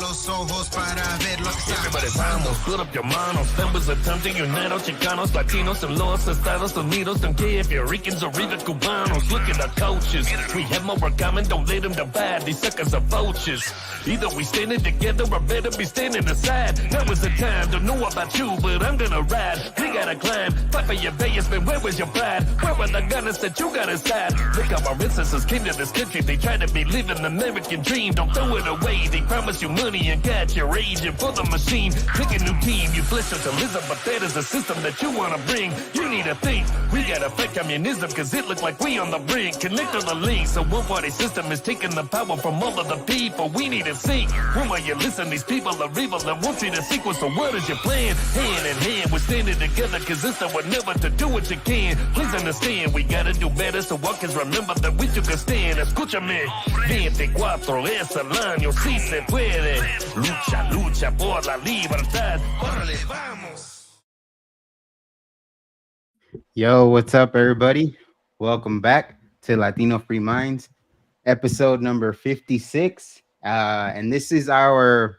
los ojos para ver lo que Everybody vamos, put up your manos. Members of time to United, Chicanos, Latinos, and los Estados Unidos. Don't care if you're Ricans or even Cubanos. Look at our coaches. We have more common, don't let them divide. These suckers are vultures. Either we standing together or better be standing aside. Now is the time, don't know about you, but I'm gonna ride. We gotta climb, fight for your Vegas, man, where was your pride? Where were the gunners that you got inside? Look how our ancestors came to this country. They try to be living the American dream. Don't throw it away. They promise you money and got your agent for the machine. Pick a new team, you bless socialism, but that is a system that you wanna bring. You need to think, we gotta fight communism, cause it look like we on the brink. Connect on the links, so one party system is taking the power from all of the people. We need to think, when will you listen, these people are evil and want you to sequence, so what is your plan? Hand in hand, we're standing together, cause it's our never to do what you can. Please understand, we gotta do better, so walkers remember that we took a stand. Escúchame, 24 es el año, si se puede. Lucha, lucha por la libertad. Órale, vamos. Yo, what's up, everybody? Welcome back to Latino Free Minds, episode number 56. And this is our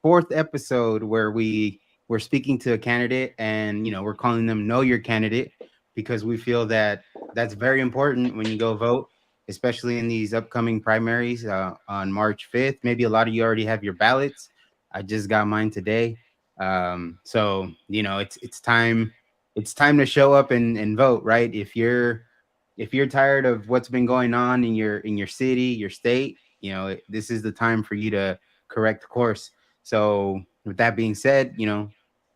fourth episode where we're speaking to a candidate, and we're calling them Know Your Candidate, because we feel that that's very important when you go vote, especially in these upcoming primaries on March 5th. Maybe a lot of you already have your ballots. I just got mine today. So it's time to show up and vote, right? If you're tired of what's been going on in your city, your state, this is the time for you to correct course. So with that being said,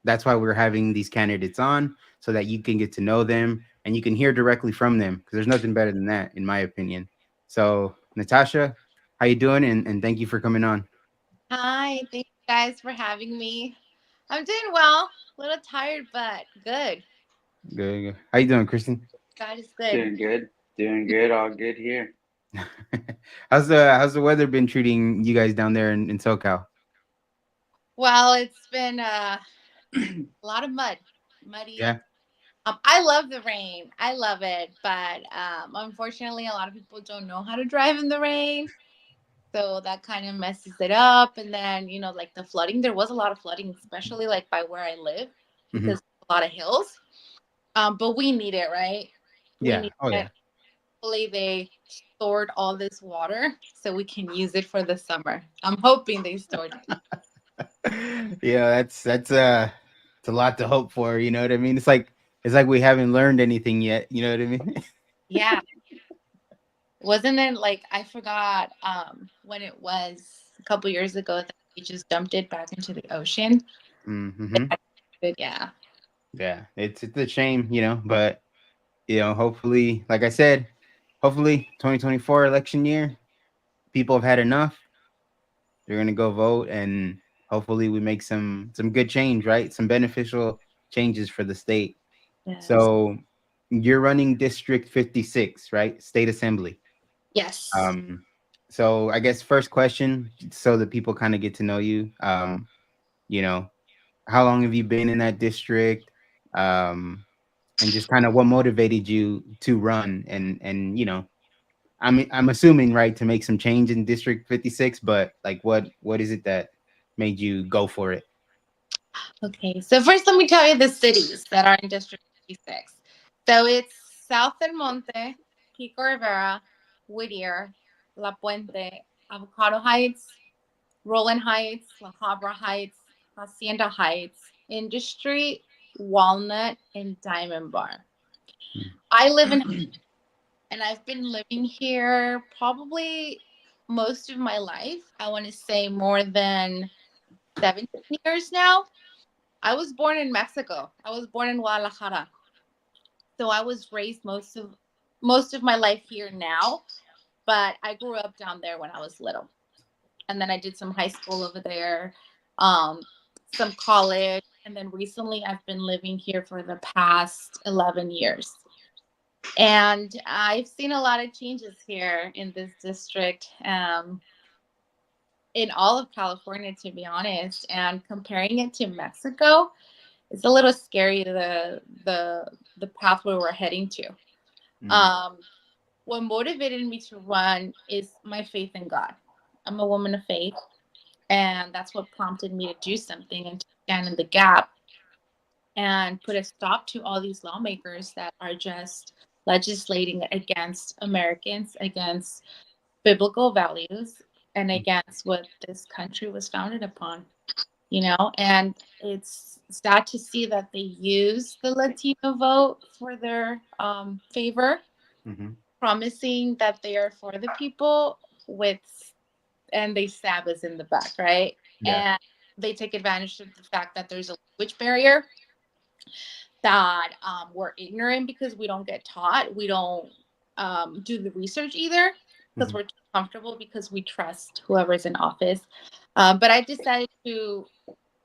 that's why we're having these candidates on, so that you can get to know them and you can hear directly from them, because there's nothing better than that, in my opinion. So Natasha, how you doing? And thank you for coming on. Hi, thank you guys for having me. I'm doing well. A little tired, but good. Good. How you doing, Kristen? God is good. Doing good. All good here. How's the weather been treating you guys down there in SoCal? Well, it's been a lot of muddy. Yeah. I love the rain. I love it, but unfortunately, a lot of people don't know how to drive in the rain, so that kind of messes it up. And then like the flooding. There was a lot of flooding, especially like by where I live, because a lot of hills. But we need it, right? Yeah. Yeah. Hopefully they stored all this water so we can use it for the summer. I'm hoping they stored it. Yeah, that's a lot to hope for. You know what I mean? It's like we haven't learned anything yet. You know what I mean? Yeah. Wasn't it like, I forgot when it was a couple years ago that we just dumped it back into the ocean? Mm-hmm. Yeah. Yeah, it's a shame, but hopefully, like I said, hopefully 2024 election year, people have had enough. They're gonna go vote, and hopefully we make some good change, right? Some beneficial changes for the state. Yes. So you're running District 56, right? State Assembly. Yes. So I guess first question, so that people kind of get to know you. How long have you been in that district? And just kind of what motivated you to run, and I'm assuming, right, to make some change in District 56, but like what is it that made you go for it? Okay, so first let me tell you the cities that are in District 56. So it's South Del Monte, Pico Rivera, Whittier, La Puente, Avocado Heights, Roland Heights, La Habra Heights, Hacienda Heights, Industry, Walnut, and Diamond Bar. I live in, and I've been living here probably most of my life. I want to say more than 17 years now. I was born in Mexico. I was born in Guadalajara. So I was raised most of my life here now, but I grew up down there when I was little. And then I did some high school over there, some college, and then recently I've been living here for the past 11 years. And I've seen a lot of changes here in this district, in all of California, to be honest. And comparing it to Mexico, it's a little scary, the path where we're heading to. What motivated me to run is my faith in God. I'm a woman of faith. And that's what prompted me to do something and to stand in the gap and put a stop to all these lawmakers that are just legislating against Americans, against biblical values, and against what this country was founded upon. And it's sad to see that they use the Latino vote for their favor, Mm-hmm. promising that they are for the people with, and they stab us in the back, right? Yeah. And they take advantage of the fact that there's a language barrier, that we're ignorant because we don't get taught, we don't do the research either, because Mm-hmm. we're too comfortable, because we trust whoever's in office. But I decided to,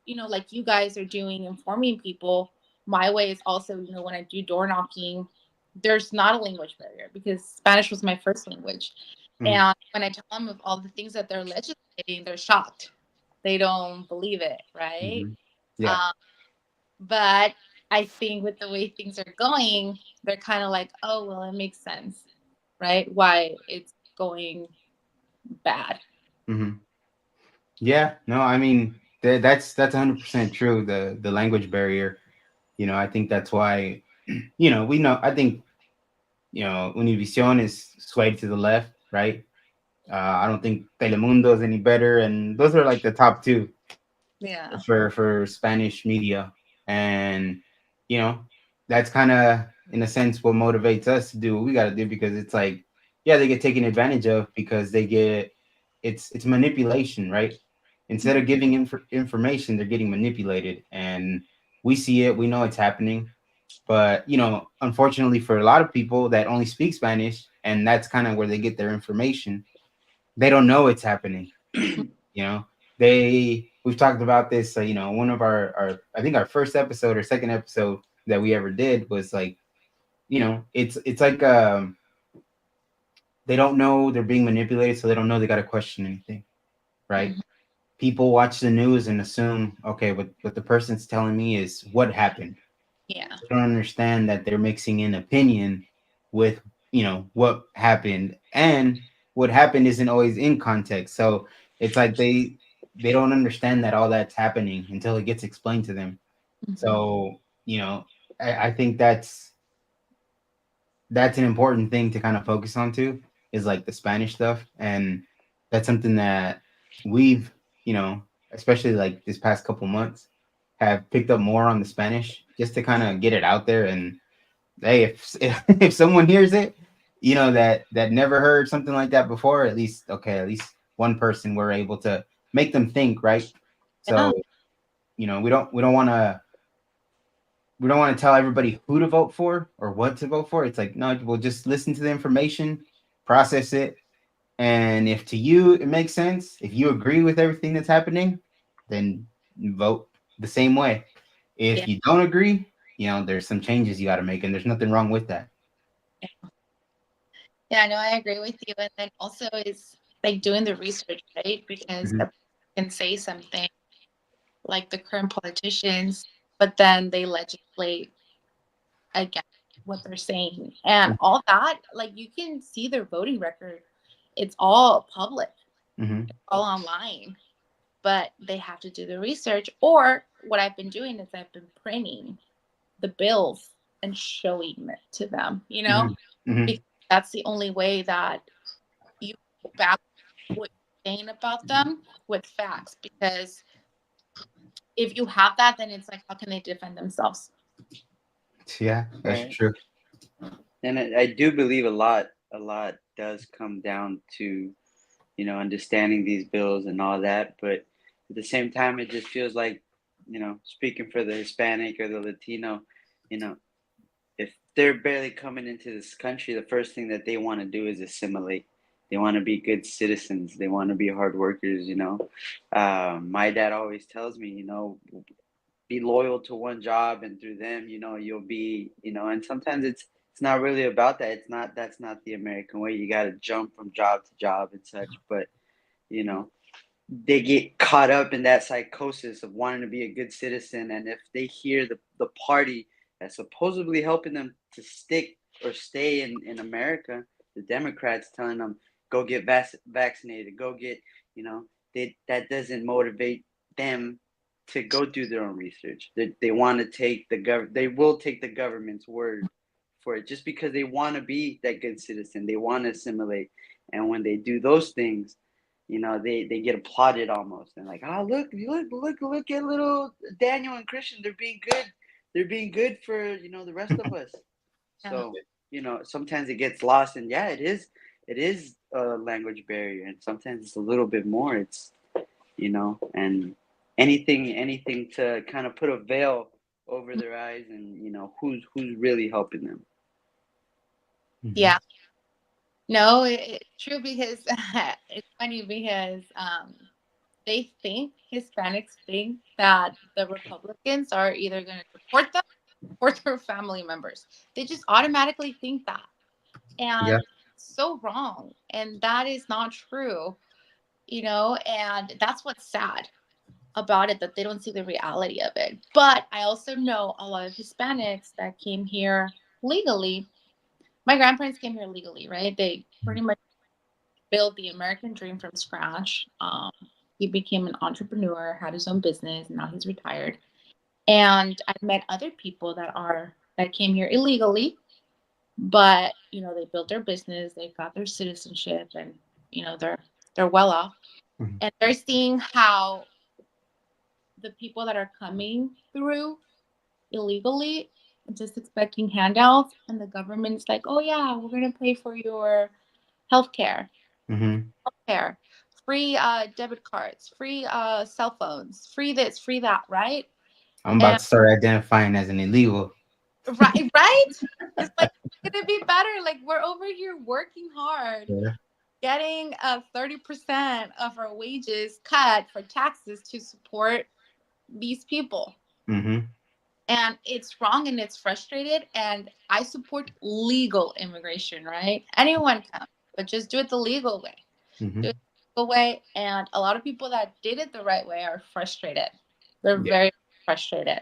like you guys are doing, informing people. My way is also, when I do door knocking, there's not a language barrier because Spanish was my first language. Mm-hmm. And when I tell them of all the things that they're legislating, they're shocked. They don't believe it, right? Mm-hmm. Yeah. Um, but I think with the way things are going, they're kind of like, oh, well, it makes sense, right? Why it's going bad. Mm-hmm. Yeah. No, I mean that's 100% true. The language barrier. I think that's why. We know. I think Univision is swayed to the left, right? I don't think Telemundo is any better, and those are like the top two Yeah. for Spanish media, and you know that's kind of in a sense what motivates us to do what we got to do, because it's like, yeah, they get taken advantage of because they get it's manipulation, right? Instead of giving information, they're getting manipulated, and we see it, we know it's happening. But unfortunately for a lot of people that only speak Spanish, and that's kind of where they get their information, they don't know it's happening. you know we've talked about this, one of our I think our first episode or second episode that we ever did was like, it's like, they don't know they're being manipulated, so they don't know they got to question anything, right? Mhm. People watch the news and assume, okay, what the person's telling me is what happened. Yeah. They don't understand that they're mixing in opinion with what happened, and what happened isn't always in context. So it's like they don't understand that all that's happening until it gets explained to them. Mhm. So I think that's an important thing to kind of focus on too, is like the Spanish stuff. And that's something that we've, especially like this past couple months, have picked up more on the Spanish, just to kind of get it out there. And hey, if someone hears it, that never heard something like that before, at least, okay, at least one person, we're able to make them think, right? Yeah. So we don't want to tell everybody who to vote for or what to vote for. It's like, no, we'll just listen to the information, process it, and if to you it makes sense, if you agree with everything that's happening, then vote the same way. Yeah. If you don't agree, there's some changes you got to make, and there's nothing wrong with that. Yeah, no, I agree with you. And then also is like doing the research, right? Because Mhm. a person can say something like the current politicians, but then they legislate against what they're saying. And all that, like you can see their voting record. It's all public, Mhm. all online. But they have to do the research. Or what I've been doing is I've been printing the bills and showing it to them, Mhm. Mhm. because that's the only way that you back what you're saying about them with facts. Because if you have that, then it's like, how can they defend themselves? Yeah, that's Right. true. And I do believe a lot does come down to, understanding these bills and all that. But at the same time, it just feels like, speaking for the Hispanic or the Latino, you know, if they're barely coming into this country, the first thing that they want to do is assimilate. They want to be good citizens. They want to be hard workers. My dad always tells me, be loyal to one job, and through them, you'll be, and sometimes it's not really about that. That's not the American way. You got to jump from job to job and such. But, you know, they get caught up in that psychosis of wanting to be a good citizen, and if they hear the party that's supposedly helping them to stick or stay in America, the Democrats telling them go get vaccinated, go get, you know that doesn't motivate them to go do their own research. They want to take they will take the government's word for it just because they want to be that good citizen. They want to assimilate, and when they do those things, they get applauded almost, and like, oh, look at little Daniel and Christian. They're being good. They're being good for the rest of us. Yeah. So sometimes it gets lost, and yeah, it is a language barrier, and sometimes it's a little bit more. It's and anything to kind of put a veil over their eyes, and who's really helping them. Mhm. Yeah. No, it's true because it's funny because they think Hispanics think that the Republicans are either going to support them or their family members. They just automatically think that, Yeah. and so wrong. And that is not true, And that's what's sad about it, that they don't see the reality of it. But I also know a lot of Hispanics that came here legally. My grandparents came here legally, right? They pretty much built the American dream from scratch. He became an entrepreneur, had his own business, and now he's retired. And I've met other people that came here illegally, but they built their business, they got their citizenship, and they're well off. Mhm. And they're seeing how the people that are coming through illegally, just expecting handouts, and the government's like, oh yeah, we're gonna pay for your healthcare, Mhm. care, free debit cards, free cell phones, free this, free that, right? I'm about And to start identifying as an illegal. right? It's like it's gonna be better. Like we're over here working hard, Yeah. getting 30% of our wages cut for taxes to support these people. Mhm. And it's wrong and it's frustrated. And I support legal immigration, right? Anyone can, but just do it the legal way. Do it Mhm. the legal way. And a lot of people that did it the right way are frustrated. They're Yeah. very frustrated.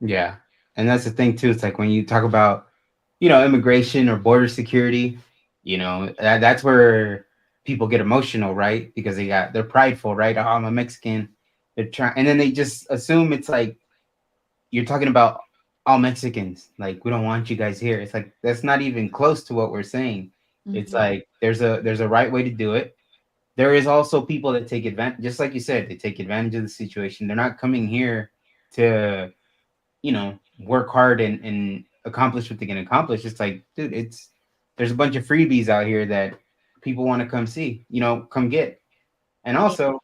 Yeah. And that's the thing too. It's like when you talk about, immigration or border security, that's where people get emotional, right? Because they're prideful, right? Oh, I'm a Mexican. They're trying, and then they just assume it's like you're talking about all Mexicans. Like we don't want you guys here. It's like that's not even close to what we're saying. It's Mhm. like there's a right way to do it. There is also people that take advantage, just like you said, they take advantage of the situation. They're not coming here to work hard and accomplish what they can accomplish. It's like, dude, there's a bunch of freebies out here that people want to come see, come get. And Yeah. also,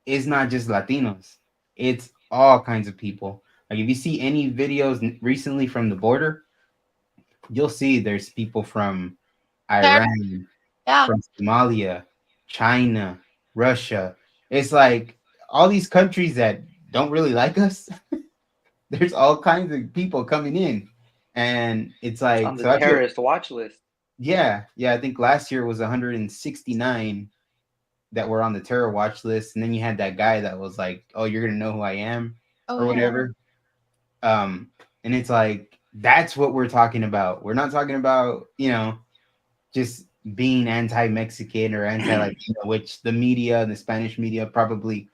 it's not just Latinos, it's all kinds of people. Like if you see any videos recently from the border, you'll see there's people from Fair. Iran, Yeah. from Somalia, China, Russia. It's like all these countries that don't really like us. There's all kinds of people coming in, and it's On like, the so I feel, terrorist watch list. yeah, I think last year was 169 that were on the terror watch list, and then you had that guy that was like, oh, you're gonna know who I am Oh, or yeah. whatever. And it's like that's what we're talking about. We're not talking about just being anti-Mexican or anti-Latino, which the media, the Spanish media, probably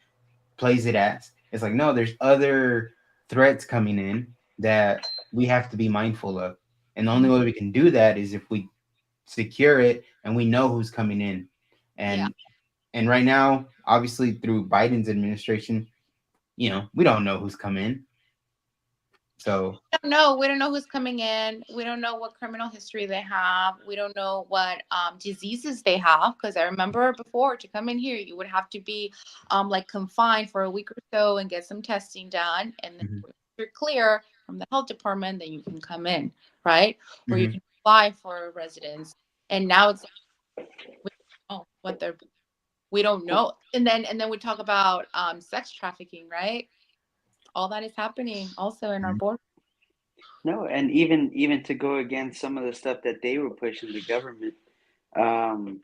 plays it as. It's like, no, there's other threats coming in that we have to be mindful of. And the only way we can do that is if we secure it and we know who's coming in. Yeah. And right now, obviously through Biden's administration, we don't know who's coming. So Don't know. We don't know who's coming in. We don't know what criminal history they have. We don't know what diseases they have. Because I remember before, to come in here, you would have to be like confined for a week or so and get some testing done. And then mhm, if you're clear from the health department, then you can come in, right? Or you mhm. can apply for residence. And now it's like, we don't know what they're. We don't know. And then we talk about sex trafficking, right? All that is happening also in our border. No, and even to go against some of the stuff that they were pushing, the government, um,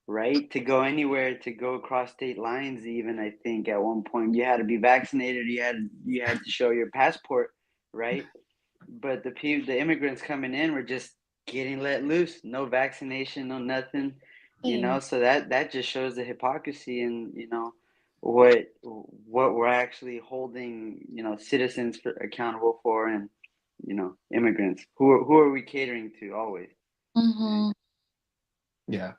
right? To go anywhere, to go across state lines, even I think at one point you had to be vaccinated. You had to show your passport, right? But the immigrants coming in were just getting let loose, no vaccination, no nothing, So that just shows the hypocrisy and what we're actually holding citizens accountable for, and immigrants. Who are we catering to always? Mm-hmm. Yeah.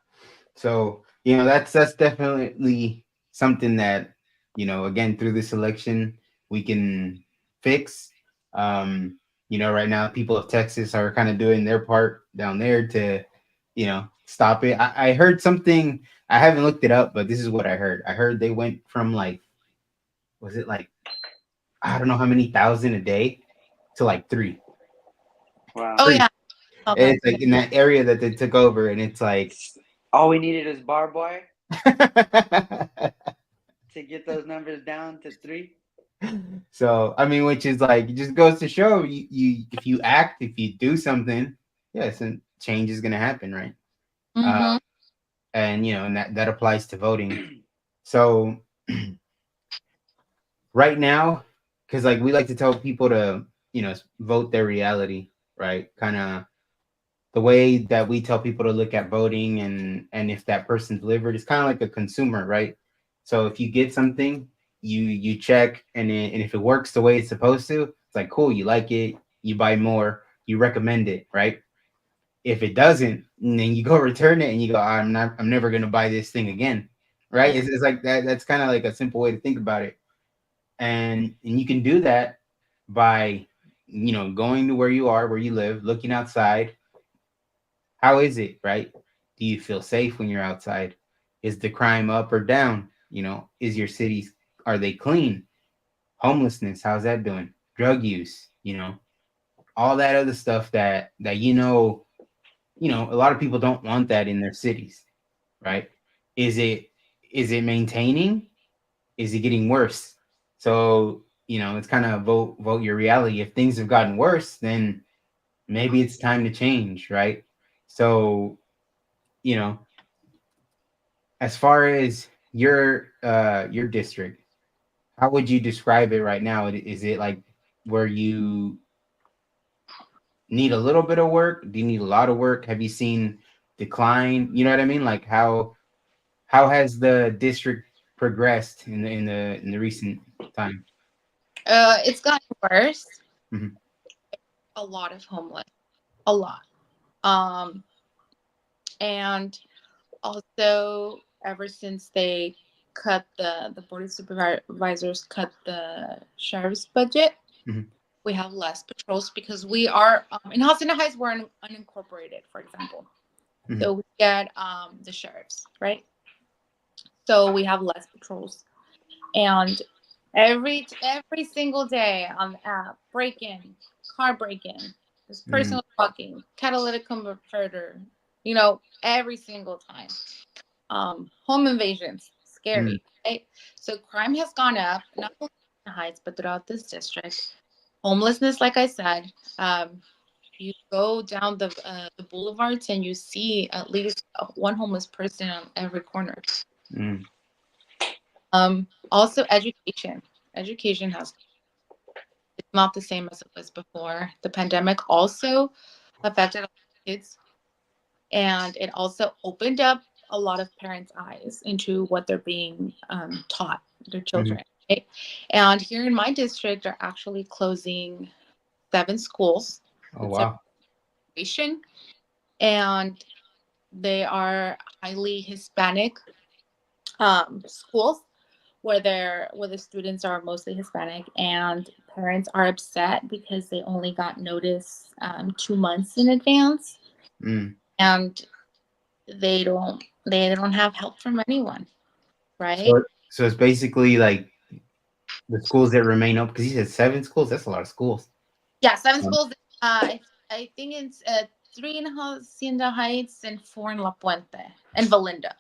So, that's definitely something that, again, through this election, we can fix. Right now, people of Texas are kind of doing their part down there to, stop it. I heard something, I haven't looked it up, but this is what I heard. I heard they went from like, was it like, I don't know how many thousand a day to like three. Wow. Oh Three. yeah, all And that. it's like in that area that they took over, and it's like, All we needed is barbed wire to get those numbers down to 3. So I mean, which is like, it just goes to show you if you act, if you do something, yes, and change is gonna happen, right? Mm-hmm. And and that applies to voting. So right now, because like we like to tell people to vote their reality, right? Kind of the way that we tell people to look at voting, and if that person delivered, it's kind of like a consumer, right? So if you get something, you check, and if it works the way it's supposed to, it's like, cool, you like it, you buy more, you recommend it, right? If it doesn't, and then you go return it and you go, I'm never gonna buy this thing again, right? It's like that. That's kind of like a simple way to think about it. And you can do that by going to where you are, where you live, looking outside. How is it, right? Do you feel safe when you're outside? Is the crime up or down? Is your cities, are they clean? Homelessness, how's that doing? Drug use, all that other stuff that a lot of people don't want that in their cities, right? Is it maintaining? Is it getting worse? So, it's kind of vote your reality. If things have gotten worse, then maybe it's time to change, right? So, you know, as far as your district, how would you describe it right now? Is it like where you need a little bit of work? Do you need a lot of work? Have you seen decline? You know what I mean? Like how has the district progressed in the recent time? It's gotten worse. Mhm. A lot of homeless, a lot. Um, and also ever since they cut the board of supervisors cut the sheriff's budget, Mhm. we have less patrols because we are in Hacienda Heights. We're unincorporated, for example. Mhm. So we get the sheriffs, right? So we have less patrols, and every single day on the app, break in, car break in, this Mhm. personal walking, catalytic converter, every single time. Home invasions, Mhm. scary, right? So crime has gone up, not only in the Heights, but throughout this district. Homelessness, like I said, you go down the boulevards and you see at least one homeless person on every corner. Mhm. Also education. Education has it's not the same as it was before. The pandemic also affected a lot of kids, and it also opened up a lot of parents' eyes into what they're being taught their Mhm. children. Right? And here in my district, are actually closing 7 schools. Oh It's a wow. situation, and they are highly Hispanic schools where the students are mostly Hispanic, and parents are upset because they only got notice 2 months in advance, Mm. and they don't have help from anyone, right? So it's basically like the schools that remain open, because you said 7 schools. That's a lot of schools. Yeah, 7 schools. Um, I think it's 3 in Hacienda Heights and 4 in La Puente and Valinda.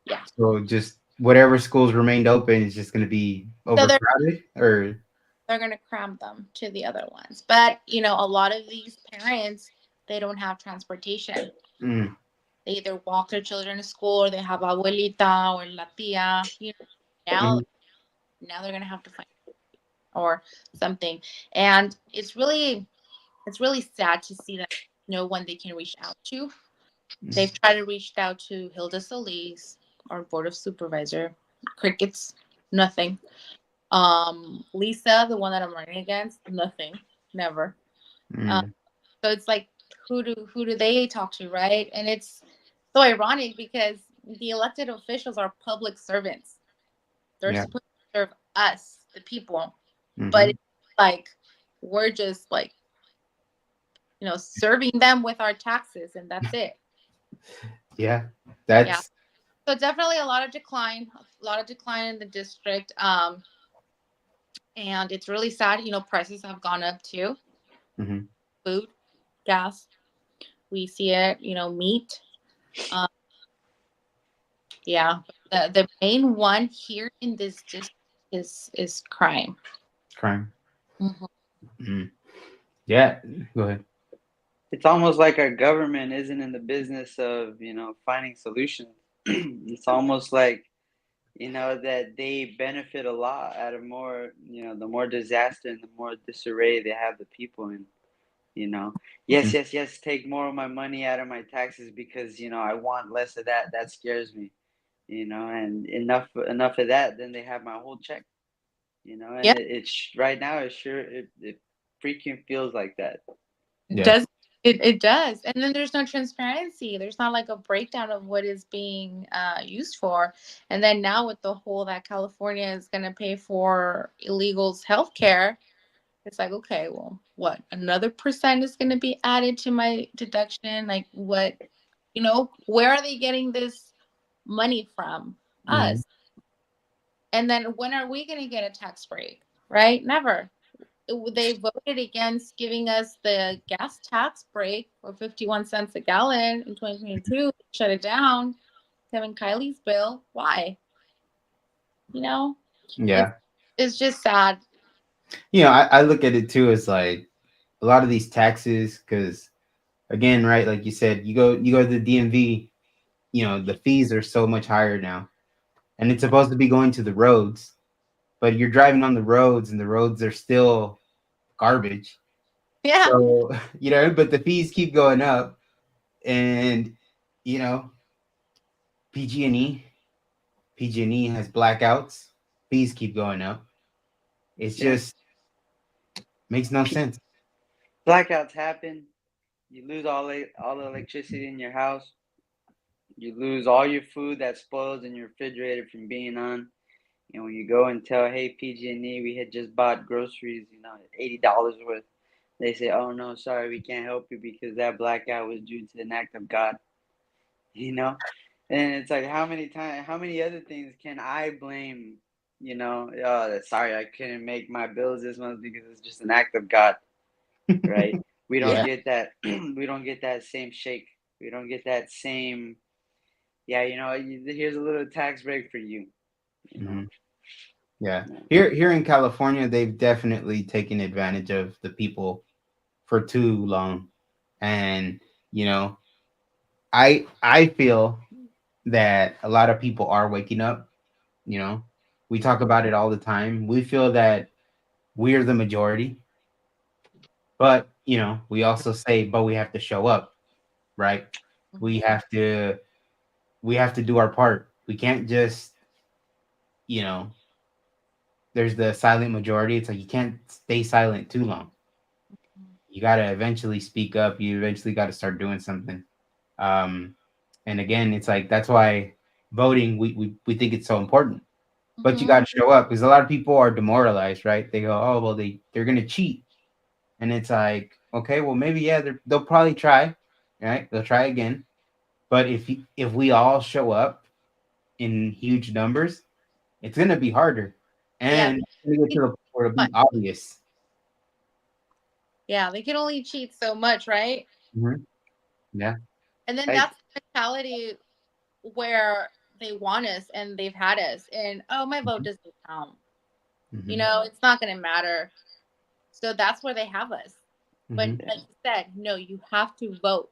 Yeah, so just whatever schools remained open is just going to be so they're overcrowded, or they're gonna cram them to the other ones. But a lot of these parents, they don't have transportation. mm. They either walk their children to school or they have abuelita or la tia. Now Mhm. now they're gonna have to find or something, and it's really sad to see that no one they can reach out to. They've tried to reach out to Hilda Solis, our board of supervisor. Crickets, nothing. Lisa, the one that I'm running against, nothing, never. Um, Mm, so it's like, who do they talk to, right? And it's so ironic because the elected officials are public servants. They're yeah. supposed to serve us, the people, but Hmm. it's like we're just like serving them with our taxes, and that's it. Yeah. Yeah. That's. So definitely a lot of decline in the district. And it's really sad. Prices have gone up too. Hmm. Food, gas, we see it. Meat. Um, yeah, the main one here in this district is crime. Crime. Mhm. Mm. Yeah. Go ahead. It's almost like our government isn't in the business of, finding solutions. It's almost like, that they benefit a lot out of more, the more disaster and the more disarray they have the people in, you know. Yes, Mm. yes, yes, take more of my money out of my taxes because, I want less of that. That scares me, and enough of that, then they have my whole check, and Yeah, it's right now it freaking feels like that. it Yeah. does. It does. And then there's no transparency. There's not like a breakdown of what is being used for. And then now with the whole that California is going to pay for illegals' health care, it's like, okay, well, what? Another percent is going to be added to my deduction? Like, what? Where are they getting this money from? Hmm. Us. And then when are we going to get a tax break? Right? Never. They voted against giving us the gas tax break for 51 cents a gallon in 2022. Shut it down. Kevin Kylie's bill. Why? You know, it's Yeah. it's just sad. I look at it too as like a lot of these taxes, because again, right, like you said, you go to the DMV, the fees are so much higher now, and it's supposed to be going to the roads, but you're driving on the roads, and the roads are still garbage. Yeah, So but the fees keep going up, and you know, PG&E, PG&E has blackouts, fees keep going up. It's Yeah. just makes no sense. Blackouts happen. You lose all the electricity in your house. You lose all your food that spoils in your refrigerator from being on. And when you go and tell, hey, PG&E, we had just bought groceries, $80 worth. They say, oh no, sorry, we can't help you because that blackout was due to an act of God. You know, and it's like how many other things can I blame? Sorry, I couldn't make my bills this month because it's just an act of God, right? We don't Yeah. get that. We don't get that same shake. We don't get that same. Yeah, here's a little tax break for you. You know, Hmm. Yeah. yeah, Here in California, they've definitely taken advantage of the people for too long. And, you know, I feel that a lot of people are waking up, you know. We talk about it all the time. We feel that we're the majority, but, we also say but we have to show up, right? We Mhm. have to we have to do our part. We can't just, you know, there's the silent majority. It's like you can't stay silent too long. You got to eventually speak up. You eventually got to start doing something. Um, and again, it's like that's why voting we think it's so important. But you Mhm. got to show up because a lot of people are demoralized, right? They go, oh well, they're gonna cheat, and it's like, okay, well maybe yeah, they'll probably try, right? They'll try again. But if we all show up in huge numbers, it's gonna be harder, Yeah, and it's gonna get to the point where it'll but be obvious. yeah, they can only cheat so much, right? Mhm. Yeah. And then I that's the mentality where they want us and they've had us, and oh, my vote Mhm. doesn't count. Mhm. It's not going to matter. So that's where they have us. But Mhm. yeah, like you said, no, you have to vote.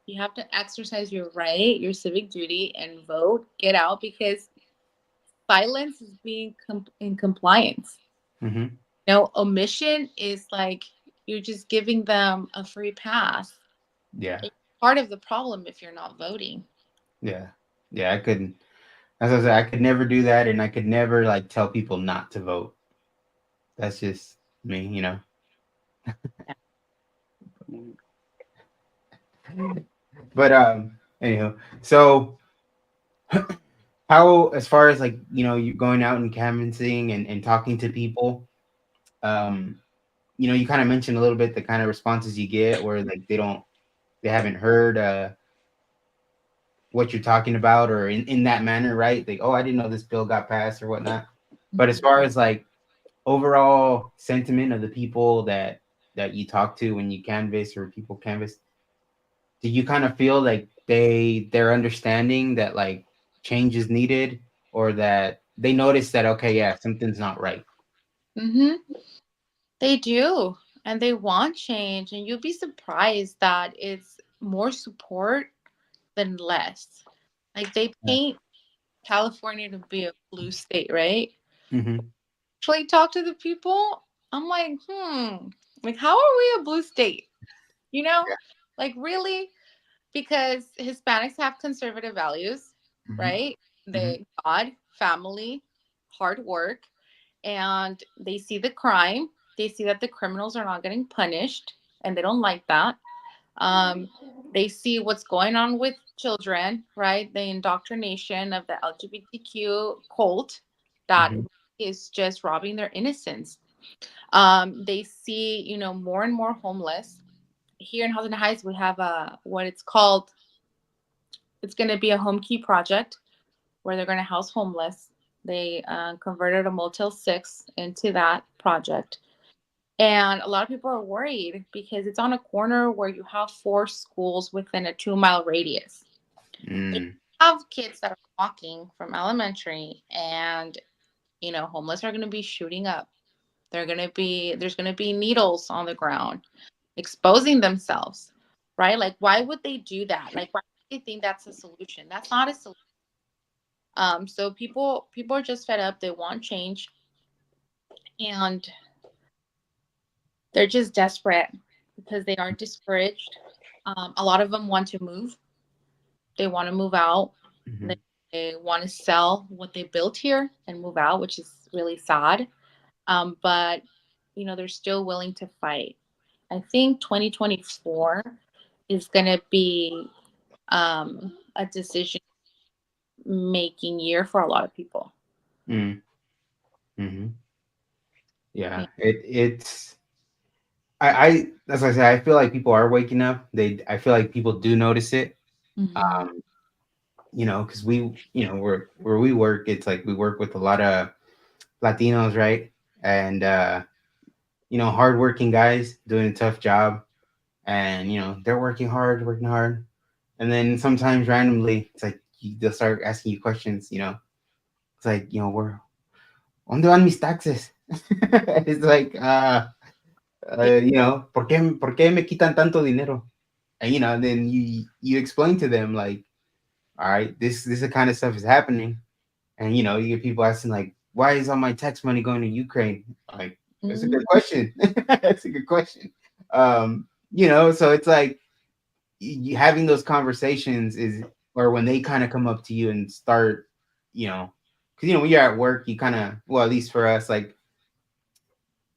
You have to exercise your right, your civic duty, and vote. Get out because silence is being in compliance. Mhm. Omission is like you're just giving them a free pass. Yeah. part of the problem if you're not voting. Yeah. Yeah, I couldn't. As I said, I could never do that, and I could never like tell people not to vote. That's just me. Mm. But anyhow, so how, as far as like you going out and canvassing and talking to people, um, you kind of mentioned a little bit the kind of responses you get where like they haven't heard what you're talking about, or in that manner, right? Like, oh, I didn't know this bill got passed or whatnot. But as far as like overall sentiment of the people that you talk to when you canvass or people canvass, do you kind of feel like they're understanding that like change is needed, or that they notice that okay, yeah, something's not right? Mm-hmm. They do, and they want change, and you'll be surprised that it's more support than less. Like they Yeah. paint California to be a blue state, right? Mm-hmm. Actually, talk to the people. I'm like, like how are we a blue state? You know, Yeah. like really, because Hispanics have conservative values, Mm-hmm. right? Mm-hmm. They God, family, hard work, and they see the crime. They see that the criminals are not getting punished, and they don't like that. Um, they see what's going on with children, right? The indoctrination of the LGBTQ cult that Mm-hmm. is just robbing their innocence. They see, more and more homeless. Here in Housing Heights, we have a what it's called. It's going to be a home key project where they're going to house homeless. They converted a Motel 6 into that project. And a lot of people are worried because it's on a corner where you have 4 schools within a 2-mile radius. So you Mm. have kids that are walking from elementary, and homeless are going to be shooting up. There's going to be needles on the ground, exposing themselves, right? Like, why would they do that? Like, why would they think that's a solution? That's not a solution. So people are just fed up. They want change, and they're just desperate because they are discouraged. A lot of them want to move. They want to move out. Mm-hmm. They want to sell what they built here and move out, which is really sad. But they're still willing to fight. I think 2024 is going to be a decision making year for a lot of people. Mm-hmm. Yeah. Yeah, it's I as I say, I feel like people are waking up. I feel like people do notice it. Hmm. Um, because where we work, it's like we work with a lot of Latinos, right? And hardworking guys doing a tough job, and they're working hard, and then sometimes randomly, it's like they'll start asking you questions. It's like we're ¿Dónde van mis taxes? It's like ¿por qué me quitan tanto dinero? And and then you explain to them like, all right, this is kind of stuff is happening. And you get people asking like, why is all my tax money going to Ukraine? Like, that's a Hmm. good question. That's a good question. So it's like having those conversations is, or when they kind of come up to you and start, because when you're at work, you kind of, well, at least for us, like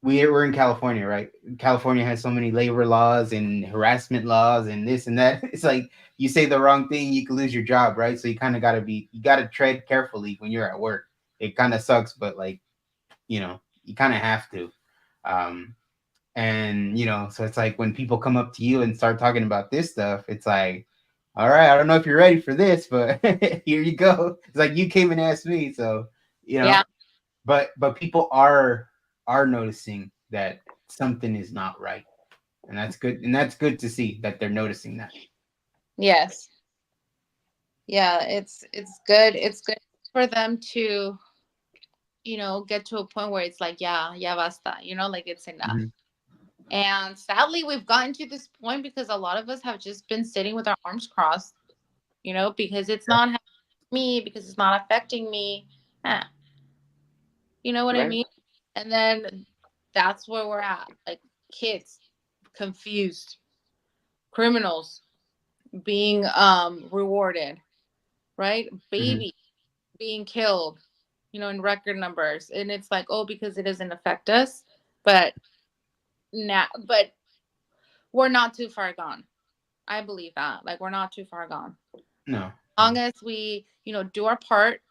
we're in California, right? California has so many labor laws and harassment laws and this and that. It's like you say the wrong thing, you could lose your job, right? So you gotta tread carefully when you're at work. It kind of sucks, but like, you kind of have to. Um, and so it's like when people come up to you and start talking about this stuff, it's like, all right, I don't know if you're ready for this, but here you go. It's like you came and asked me, so you know Yeah. but people are noticing that something is not right, and that's good to see that they're noticing that. Yes. Yeah. It's good. It's good for them to get to a point where it's like, yeah, yeah, basta. Like it's enough. Mhm. And sadly, we've gotten to this point because a lot of us have just been sitting with our arms crossed, because it's not happening to me, because it's not affecting me. Eh, you know what I Right. mean? And then that's where we're at. Like kids, confused, criminals, being rewarded, right? Hmm. Baby being killed, in record numbers. And it's like, oh, because it doesn't affect us. But now, but we're not too far gone. I believe that. Like, we're not too far gone. No. As long as we, do our part,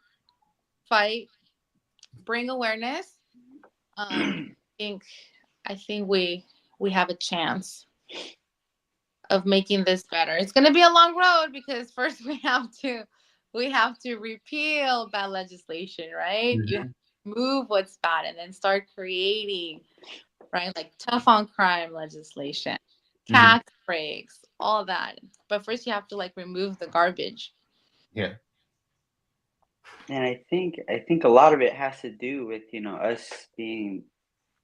fight, bring awareness, think I think we have a chance of making this better. It's going to be a long road because first we have to repeal bad legislation, right? You have Hmm. to remove what's bad and then start creating, right? Like tough on crime legislation, Hmm. tax breaks, all that. But first you have to like remove the garbage. Yeah. And I think a lot of it has to do with,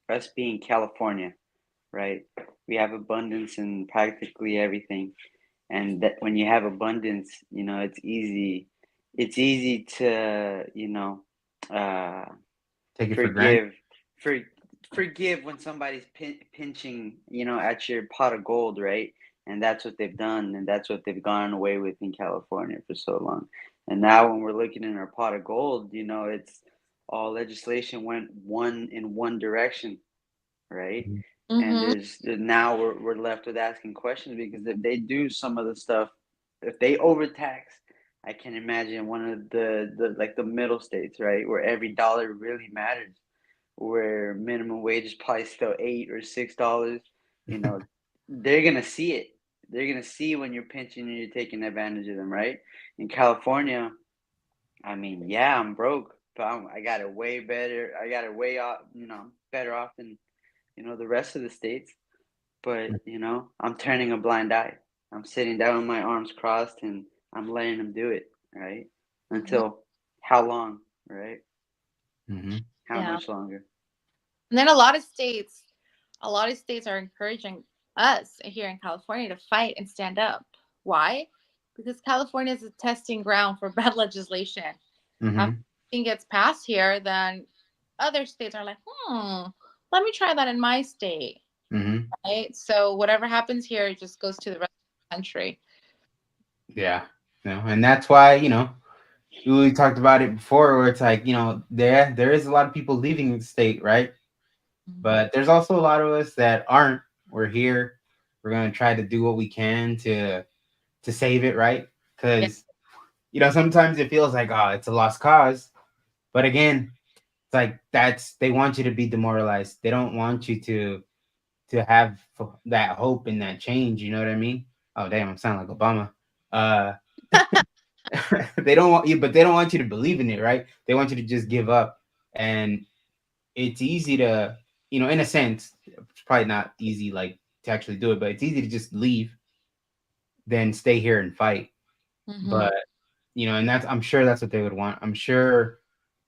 us being California, right? We have abundance in practically everything. And that when you have abundance, it's easy to, uh Take it for granted. forgive for forgive when somebody's pinching, at your pot of gold, right? And that's what they've done, and that's what they've gone away with in California for so long. And now when we're looking in our pot of gold, it's all legislation went one direction, right? And Mm-hmm. there's now we're left with asking questions, because if they do some of the stuff, if they overtax, I can imagine one of the like the middle states, right, where every dollar really matters, where minimum wage is probably still $8 or $6, you know, they're gonna see it. They're gonna see when you're pinching and you're taking advantage of them, right? In California, I mean, yeah, I'm broke, but I got it way better. I got it way off, better off than the rest of the states. But I'm turning a blind eye. I'm sitting down with my arms crossed and I'm letting them do it, right? Mm-hmm. Until how long, right? Hmm. How Yeah. much longer? And then a lot of states are encouraging us here in California to fight and stand up. Why? Because California is a testing ground for bad legislation. After Hmm. it gets passed here, then other states are like, let me try that in my state. Hmm. Right? So whatever happens here it just goes to the rest of the country. Yeah. And that's why, we talked about it before, where it's like, there is a lot of people leaving the state, right? Mhm. But there's also a lot of us that aren't. We're here. We're gonna try to do what we can to save it, right? Yeah. Because sometimes it feels like, oh, it's a lost cause. But again, it's like they want you to be demoralized. They don't want you to have that hope and that change. You know what I mean? Oh damn, I'm sounding like Obama. Uh, they don't want you, but they don't want you to believe in it, right? They want you to just give up. And it's easy to, in a sense, it's probably not easy like to actually do it, but it's easy to just leave than stay here and fight. Hmm. But and I'm sure that's what they would want. I'm sure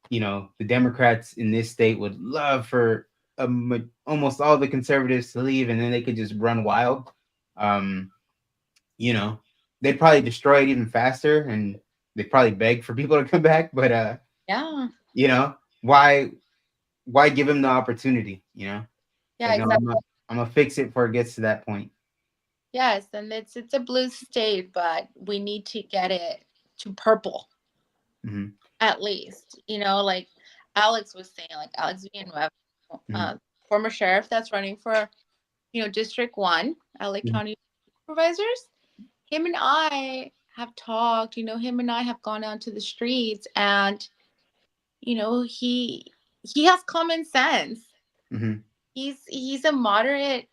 the Democrats in this state would love for almost all the conservatives to leave, and then they could just run wild. Um, you know, they'd probably destroy it even faster, and they'd probably beg for people to come back. But Yeah. you know, why why give him the opportunity? It's Yeah, like, no, exactly. I'm gonna fix it before it gets to that point. Yes, and it's a blue state, but we need to get it to purple Hmm. at least. Like Alex was saying, like Alex Villanueva, Hmm. uh, former sheriff that's running for District 1, LA Hmm. County Supervisors. Him and I have talked. Him and I have gone out to the streets, and he has common sense. Hmm. He's a moderate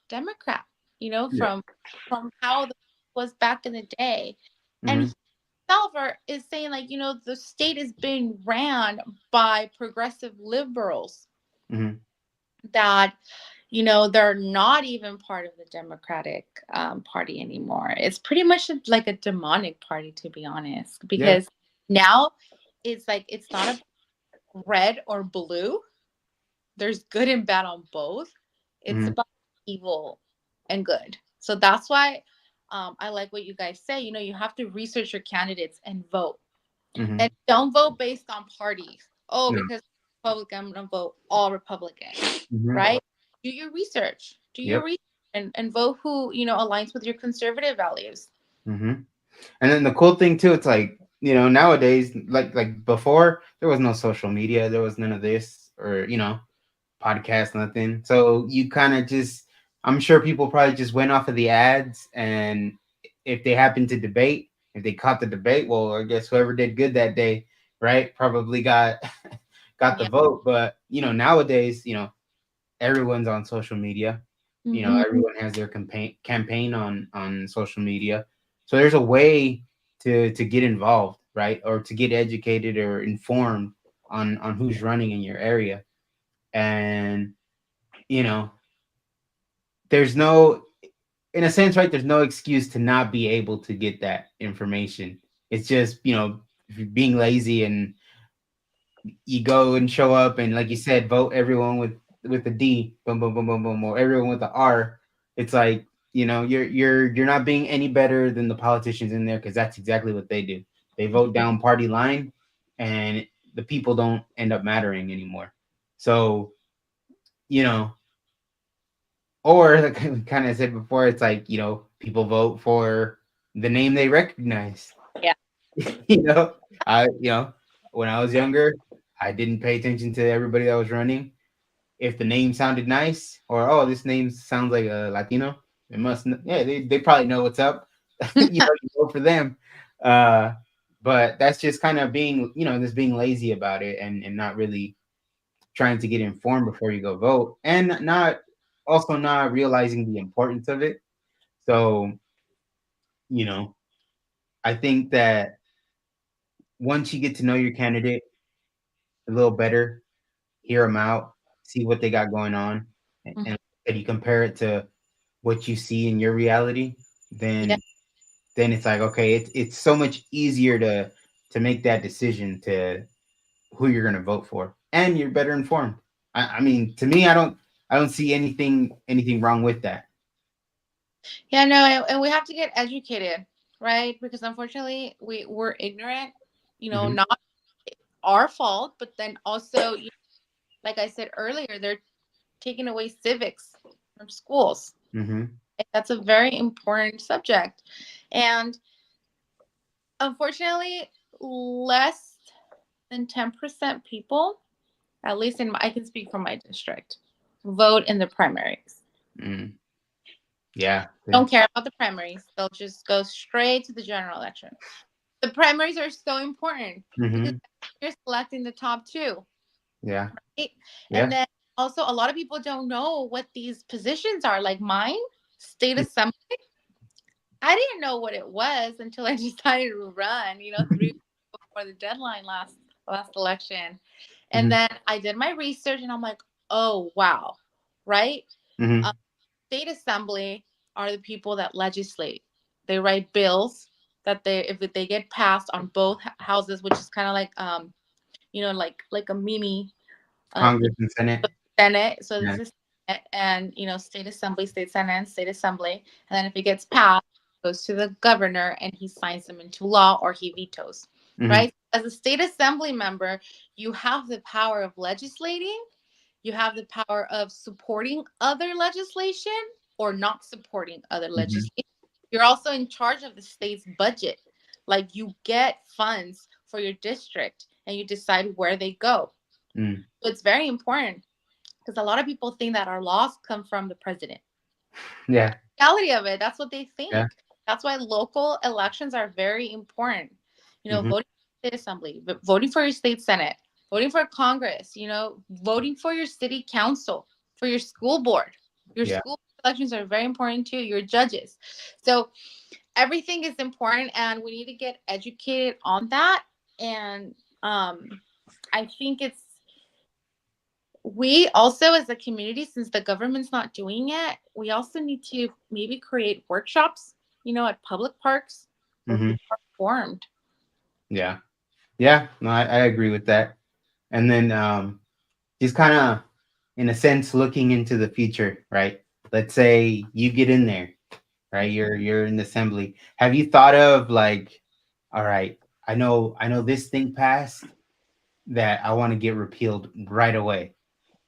Democrat, Yeah. from how the was back in the day. And Hmm. he Salver is saying, like, the state is being ran by progressive liberals Hmm. that, they're not even part of the Democratic Party anymore. It's pretty much like a demonic party, to be honest, Yeah. because now it's like it's not a red or blue. There's good and bad on both. It's Hmm. about evil and good. So that's why I like what you guys say. You have to research your candidates and vote. Hmm. And don't vote based on parties. Oh, No. because Republican, I'm going to vote all Republican, Hmm. right? Do your research. Do your Yep. research and vote who, aligns with your conservative values. Hmm. And then the cool thing too, it's like, nowadays, like before, there was no social media, there was none of this, or podcast, nothing. So you kind of just, I'm sure people probably just went off of the ads, and if they happened to debate, if they caught the debate, well, I guess whoever did good that day, right, probably got got the Yeah. vote. But nowadays, everyone's on social media. Hmm. Everyone has their campaign on social media. So there's a way to get involved, right, or to get educated or informed on who's running in your area. And you know there's no, in a sense, right, there's no excuse to not be able to get that information. It's just, if you're being lazy and you go and show up and, like you said, vote everyone with a D, boom, boom, boom, boom, boom, or everyone with the R. It's like, you're not being any better than the politicians in there, because that's exactly what they do. They vote down party line, and the people don't end up mattering anymore. So, you know or like we kind of said before, it's like, people vote for the name they recognize. Yeah. you know when I was younger, I didn't pay attention to everybody that was running. If the name sounded nice, or, oh, this name sounds like a Latino, it yeah, they probably know what's up. You vote for them. uh but that's just kind of being, just being lazy about it, and not really trying to get informed before you go vote, and not realizing the importance of it. So, you know, I think that once you get to know your candidate a little better, hear them out, see what they got going on, and you compare it to what you see in your reality, Yeah. then it's like, okay, it's so much easier to make that decision to who you're gonna vote for, and you're better informed. I mean, to me, I don't see anything wrong with that. Yeah, no, and we have to get educated, right? Because unfortunately, we're ignorant. Hmm. Not our fault, but then also, like I said earlier, they're taking away civics from schools. Hmm. That's a very important subject, and unfortunately, less than 10% people, at least I can speak for my district, vote in the primaries. Mm. Yeah. Don't care about the primaries; they'll just go straight to the general election. The primaries are so important because Hmm. you're selecting the top two, Yeah. right? And Yeah. then also a lot of people don't know what these positions are. Like mine, state assembly. I didn't know what it was until I decided to run. 3 weeks before the deadline last election, and Hmm. then I did my research, and I'm like, oh wow, right? Hmm. State assembly are the people that legislate. They write bills that if they get passed on both houses, which is kind of like like a mini uh, Congress and Senate. Senate. So this Yeah. is Senate and state assembly, state Senate, and state assembly. And then if it gets passed, it goes to the governor and he signs them into law or he vetoes. Hmm. Right? As a state assembly member, you have the power of legislating, you have the power of supporting other legislation or not supporting other Hmm. legislation. You're also in charge of the state's budget. Like you get funds for your district and you decide where they go. Mm. So it's very important because a lot of people think that our laws come from the president. Yeah. Reality of it, that's what they Yeah. think. That's why local elections are very important. Hmm. Voting for state assembly, voting for your state senate, voting for Congress, voting for your city council, for your school board. Your Yeah. school elections are very important too. Your judges. So everything is important, and we need to get educated on that. And I think we also, as a community, since the government's not doing it, we also need to maybe create workshops, at public parks where Hmm. people are informed. Yeah. Yeah. No, I agree with that. And then just kind of, in a sense, looking into the future, right? Let's say you get in there, right? You're in the assembly. Have you thought of, like, all right, I know this thing passed that I want to get repealed right away.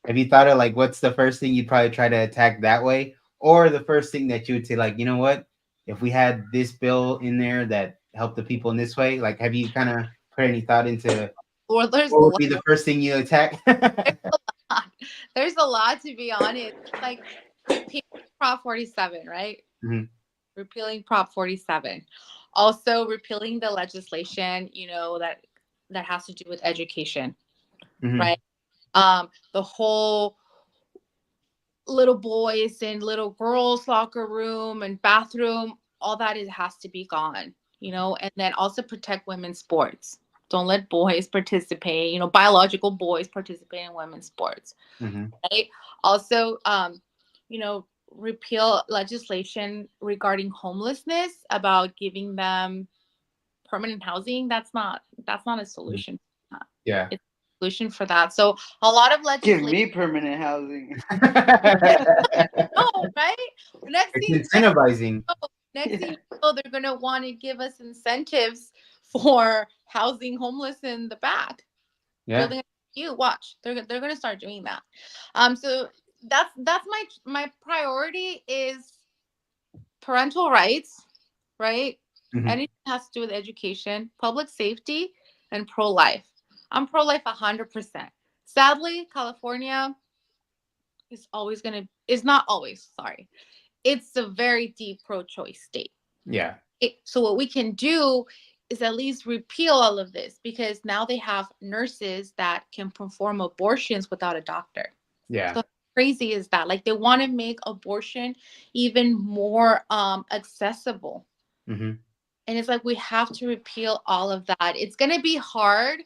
Have you thought of, like, what's the first thing you'd probably try to attack that way? Or the first thing that you would say, like, you know what? if we had this bill in there that helped the people in this way? Like, have you kind of put any thought into Or there's what a would lot. be the first thing you attack? There's a lot, to be honest. Like repealing Prop 47, right? Mhm, Repealing Prop 47. Also repealing the legislation, that has to do with education, mhm, right? The whole little boys and little girls locker room and bathroom, all that it has to be gone, and then also protect women's sports. Don't let boys participate, biological boys participate in women's sports, mhm. right? Also, repeal legislation regarding homelessness about giving them permanent housing. That's not a Mhm. solution. Yeah. It's a solution for that. So a lot of Give legislation. me permanent housing. No, right? Next It's thing, incentivizing. next thing Yeah. you know, they're gonna want to give us incentives for housing homeless in the back, Yeah. building. You watch, they're gonna start doing that. So that's my priority is parental rights, right? Mhm. Anything that has to do with education, public safety, and pro-life. I'm pro-life 100%. Sadly, California is not always, sorry. It's a very deep pro-choice state. Yeah. So what we can do is at least repeal all of this because now they have nurses that can perform abortions without a doctor. Yeah. So how crazy is that? Like they want to make abortion even more accessible. Mhm. And it's like we have to repeal all of that. It's gonna be hard,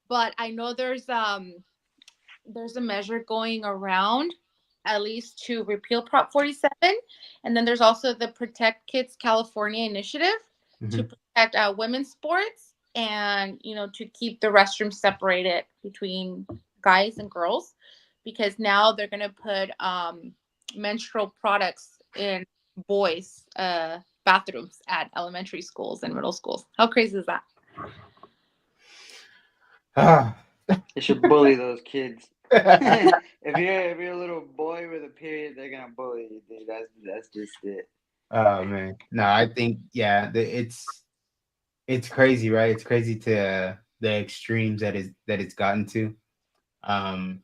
but I know there's a measure going around at least to repeal Prop 47. And then there's also the Protect Kids California initiative to Mhm. protect women's sports and, to keep the restrooms separated between guys and girls because now they're going to put menstrual products in boys' bathrooms at elementary schools and middle schools. How crazy is that? Ah. They should bully those kids. If you're a little boy with a period, they're gonna bully you, dude. That's just it. Oh man. No, I think yeah, it's crazy, right? It's crazy to the extremes that it's gotten to. Um,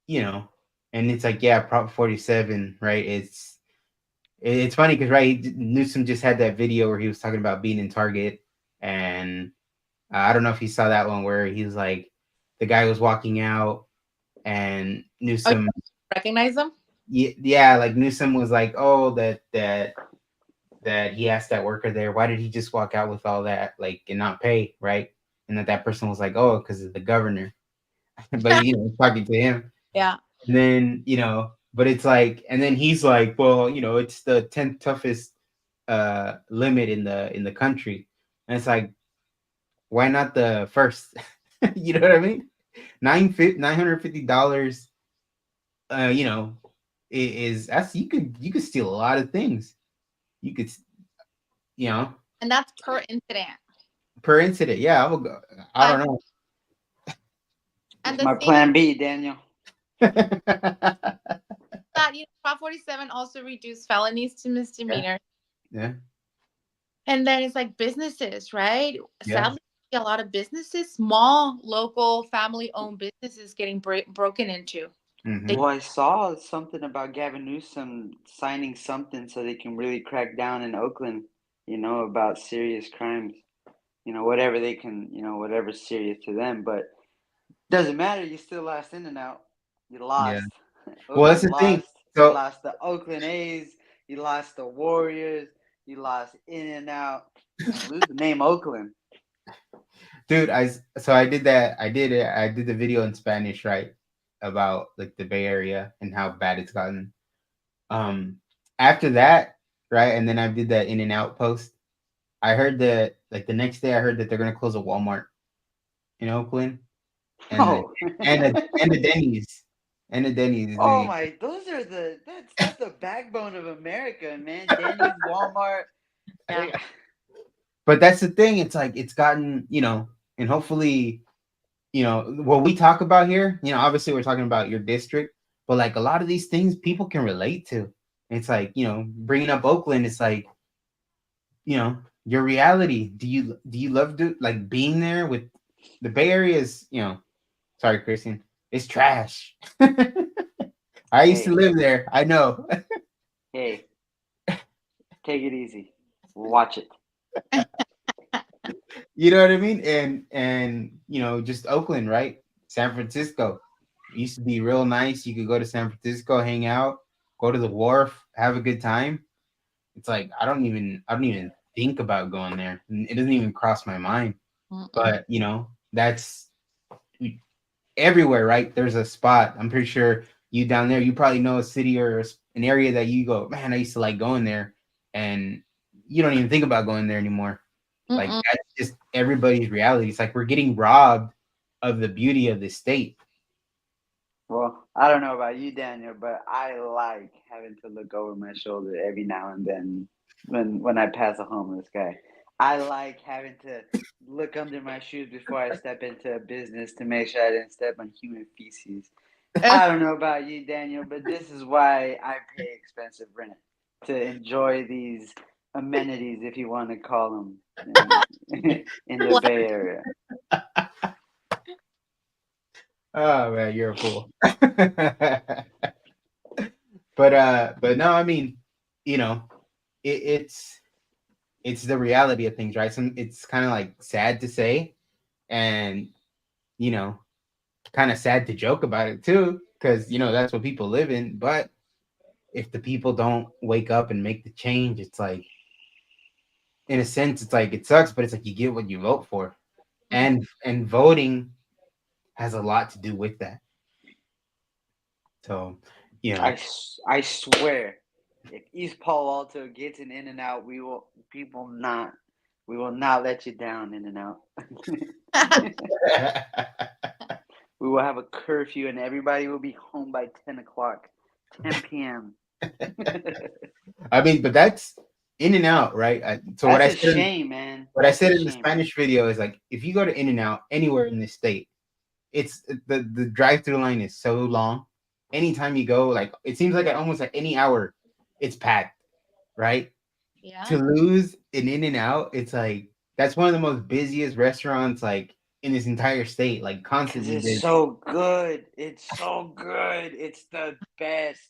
you know, and it's like yeah, Prop 47, right? It's funny because right, Newsom just had that video where he was talking about being in Target, and I don't know if you saw that one where he was like, the guy was walking out, and Oh, you Newsom, recognize them? yeah, like Newsom was like, oh, that he asked that worker there, why did he just walk out with all that, like, and not pay, right? And that person was like, oh, because of the governor, but talking to him, Yeah. and then but it's like, and then he's like, well, it's the 10th toughest limit in the country, and it's like, why not the first? You know what I mean? $950, you know, is that's you could steal a lot of things. You could, you know, And that's per incident. per incident. Yeah, I will go. I Five don't know. and That's the my thing plan B, Daniel. that Prop 47 also reduced felonies to Yeah, misdemeanor. yeah, And then it's like businesses, right? yeah. Sadly, a lot of businesses, small, local, family-owned businesses getting broken into. They Hmm. Well, I saw something about Gavin Newsom signing something so they can really crack down in Oakland, about serious crimes. Whatever they can, whatever's serious to them, but doesn't matter. You still lost in and out. You Yeah. lost. Well, that's Oakland the thing. lost. You So, lost the Oakland A's. You lost the Warriors. You lost in and out. Lose the name Oakland. dude, I did that. I did it. I did the video in Spanish, right, about like the Bay Area and how bad it's gotten. Um, After that, right, and then I did that In and Out post. I heard that like the next day, I heard that they're gonna close a Walmart in Oakland, and the Oh. and the Denny's and the Denny's. Oh They, my! Those are that's the backbone of America, man. Denny's, Walmart. yeah. They, but that's the thing. It's like it's gotten and hopefully what we talk about here. Obviously we're talking about your district, but like a lot of these things people can relate to. It's like bringing up Oakland. It's like you know, your reality. Do you love like being there with the Bay Area is, sorry, Christian, it's trash. I used to Hey, live there. I know. hey, take it easy. Watch it. You know what I mean? And just Oakland, right? San Francisco. It used to be real nice. You could go to San Francisco, hang out, go to the wharf, have a good time. It's like I don't even think about going there. It doesn't even cross my mind. Mm-mm. But that's everywhere, right? There's a spot. I'm pretty sure you down there, you probably know a city or an area that you go, man, I used to like going there, and you don't even think about going there anymore. Like Mm-mm. that's just everybody's reality. It's like we're getting robbed of the beauty of the state. Well, I don't know about you, Daniel, but I like having to look over my shoulder every now and then when I pass a homeless guy. I like having to look under my shoes before I step into a business to make sure I didn't step on human feces. I don't know about you, Daniel, but this is why I pay expensive rent to enjoy these amenities, if you want to call them, in the What? Bay Area. Oh man, you're a fool. But no, I mean, you know, it's the reality of things, right? It's kind of like sad to say, and you know, kind of sad to joke about it too, because that's what people live in. But if the people don't wake up and make the change, it's like, in a sense, it's like it sucks, but it's like you get what you vote for, Mm. and voting has a lot to do with that. So, you know, I swear, if East Palo Alto gets an In and Out, we will not let you down, In and Out. We will have a curfew, and everybody will be home by 10 o'clock, 10 p.m. I mean, but that's in and out, right? So That's a shame, man. what I That's a said in the shame. Spanish video is like, if you go to In and Out anywhere in this state, it's the drive through line is so long. Anytime you go, like it seems like at almost at any hour, it's packed, right? Yeah. To lose an In and Out, it's like that's one of the most busiest restaurants like in this entire state, like Cause constantly it's busy. so good. It's so good. It's the best.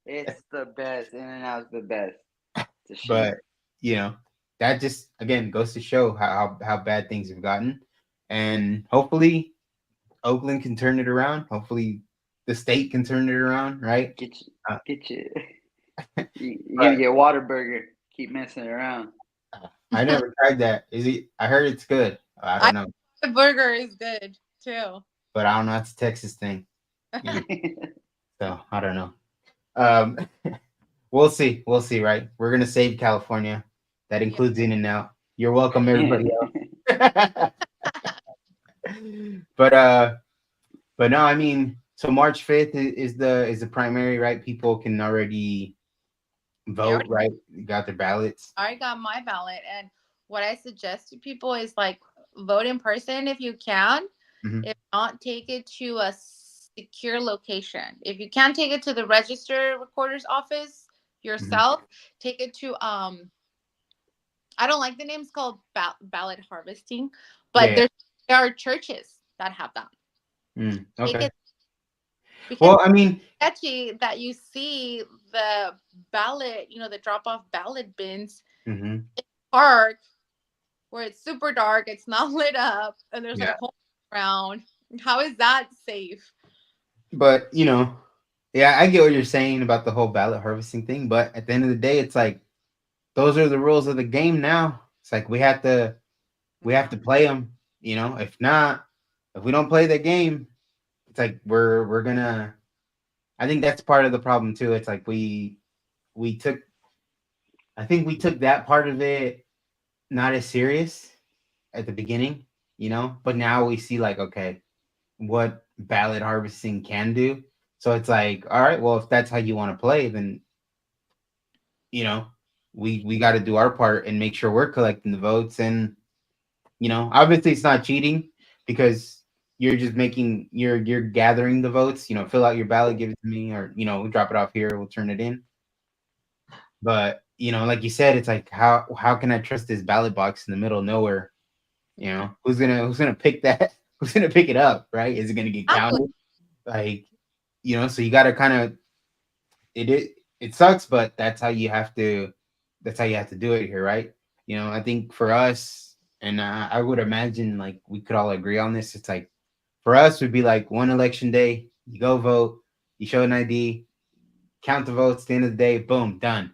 It's the best. In and Out's the best. It's a shame. But you know, that just again goes to show how bad things have gotten, and hopefully Oakland can turn it around. Hopefully the state can turn it around, right? Get you, Uh, get you. You're but gonna get Waterburger. Keep messing around. I never tried that. Is it? I heard it's good. I I don't know, the burger is good too. but I don't know. It's a Texas thing, you know. So I don't know. Um, we'll see. We'll see. Right? We're gonna save California. That Yeah. includes In and Out. You're welcome, everybody else. but uh, but no, I mean, so March 5th is the primary, right? People can already They vote, right? Got their ballots. already got my ballot, and what I suggest to people is like vote in person if you can. Mhm. If not, take it to a secure location. If you can't take it to the register recorder's office Mhm. yourself, take it to I don't like the names called ballot harvesting, Yeah, but yeah. there are churches that have that. Take Okay. it because Well, I mean, sketchy that you see the ballot, the drop off ballot bins mhm, park where it's super dark, it's not lit up, and there's like yeah. a hole around. How is that safe? But yeah, I get what you're saying about the whole ballot harvesting thing. But at the end of the day, it's like those are the rules of the game now. It's like we have to play them. If not, if we don't play the game, it's like we're gonna. I think that's part of the problem too. It's like we took. I think we took that part of it not as serious at the beginning, but now we see like, okay, what ballot harvesting can do. So it's like, all right, well, if that's how you want to play, then you know, we got to do our part and make sure we're collecting the votes. And obviously, it's not cheating because you're gathering the votes. Fill out your ballot, give it to me, or drop it off here. We'll turn it in. But like you said, it's like how can I trust this ballot box in the middle of nowhere? Who's gonna pick that? Who's gonna pick it up? Right? Is it gonna get Exactly. counted? Like, so you got to kind of it sucks, but that's how you have to do it here, right? I think for us, and I would imagine like we could all agree on this. It's like for us would be like one election day, you go vote, you show an ID, count the votes. At the end of the day, boom, done.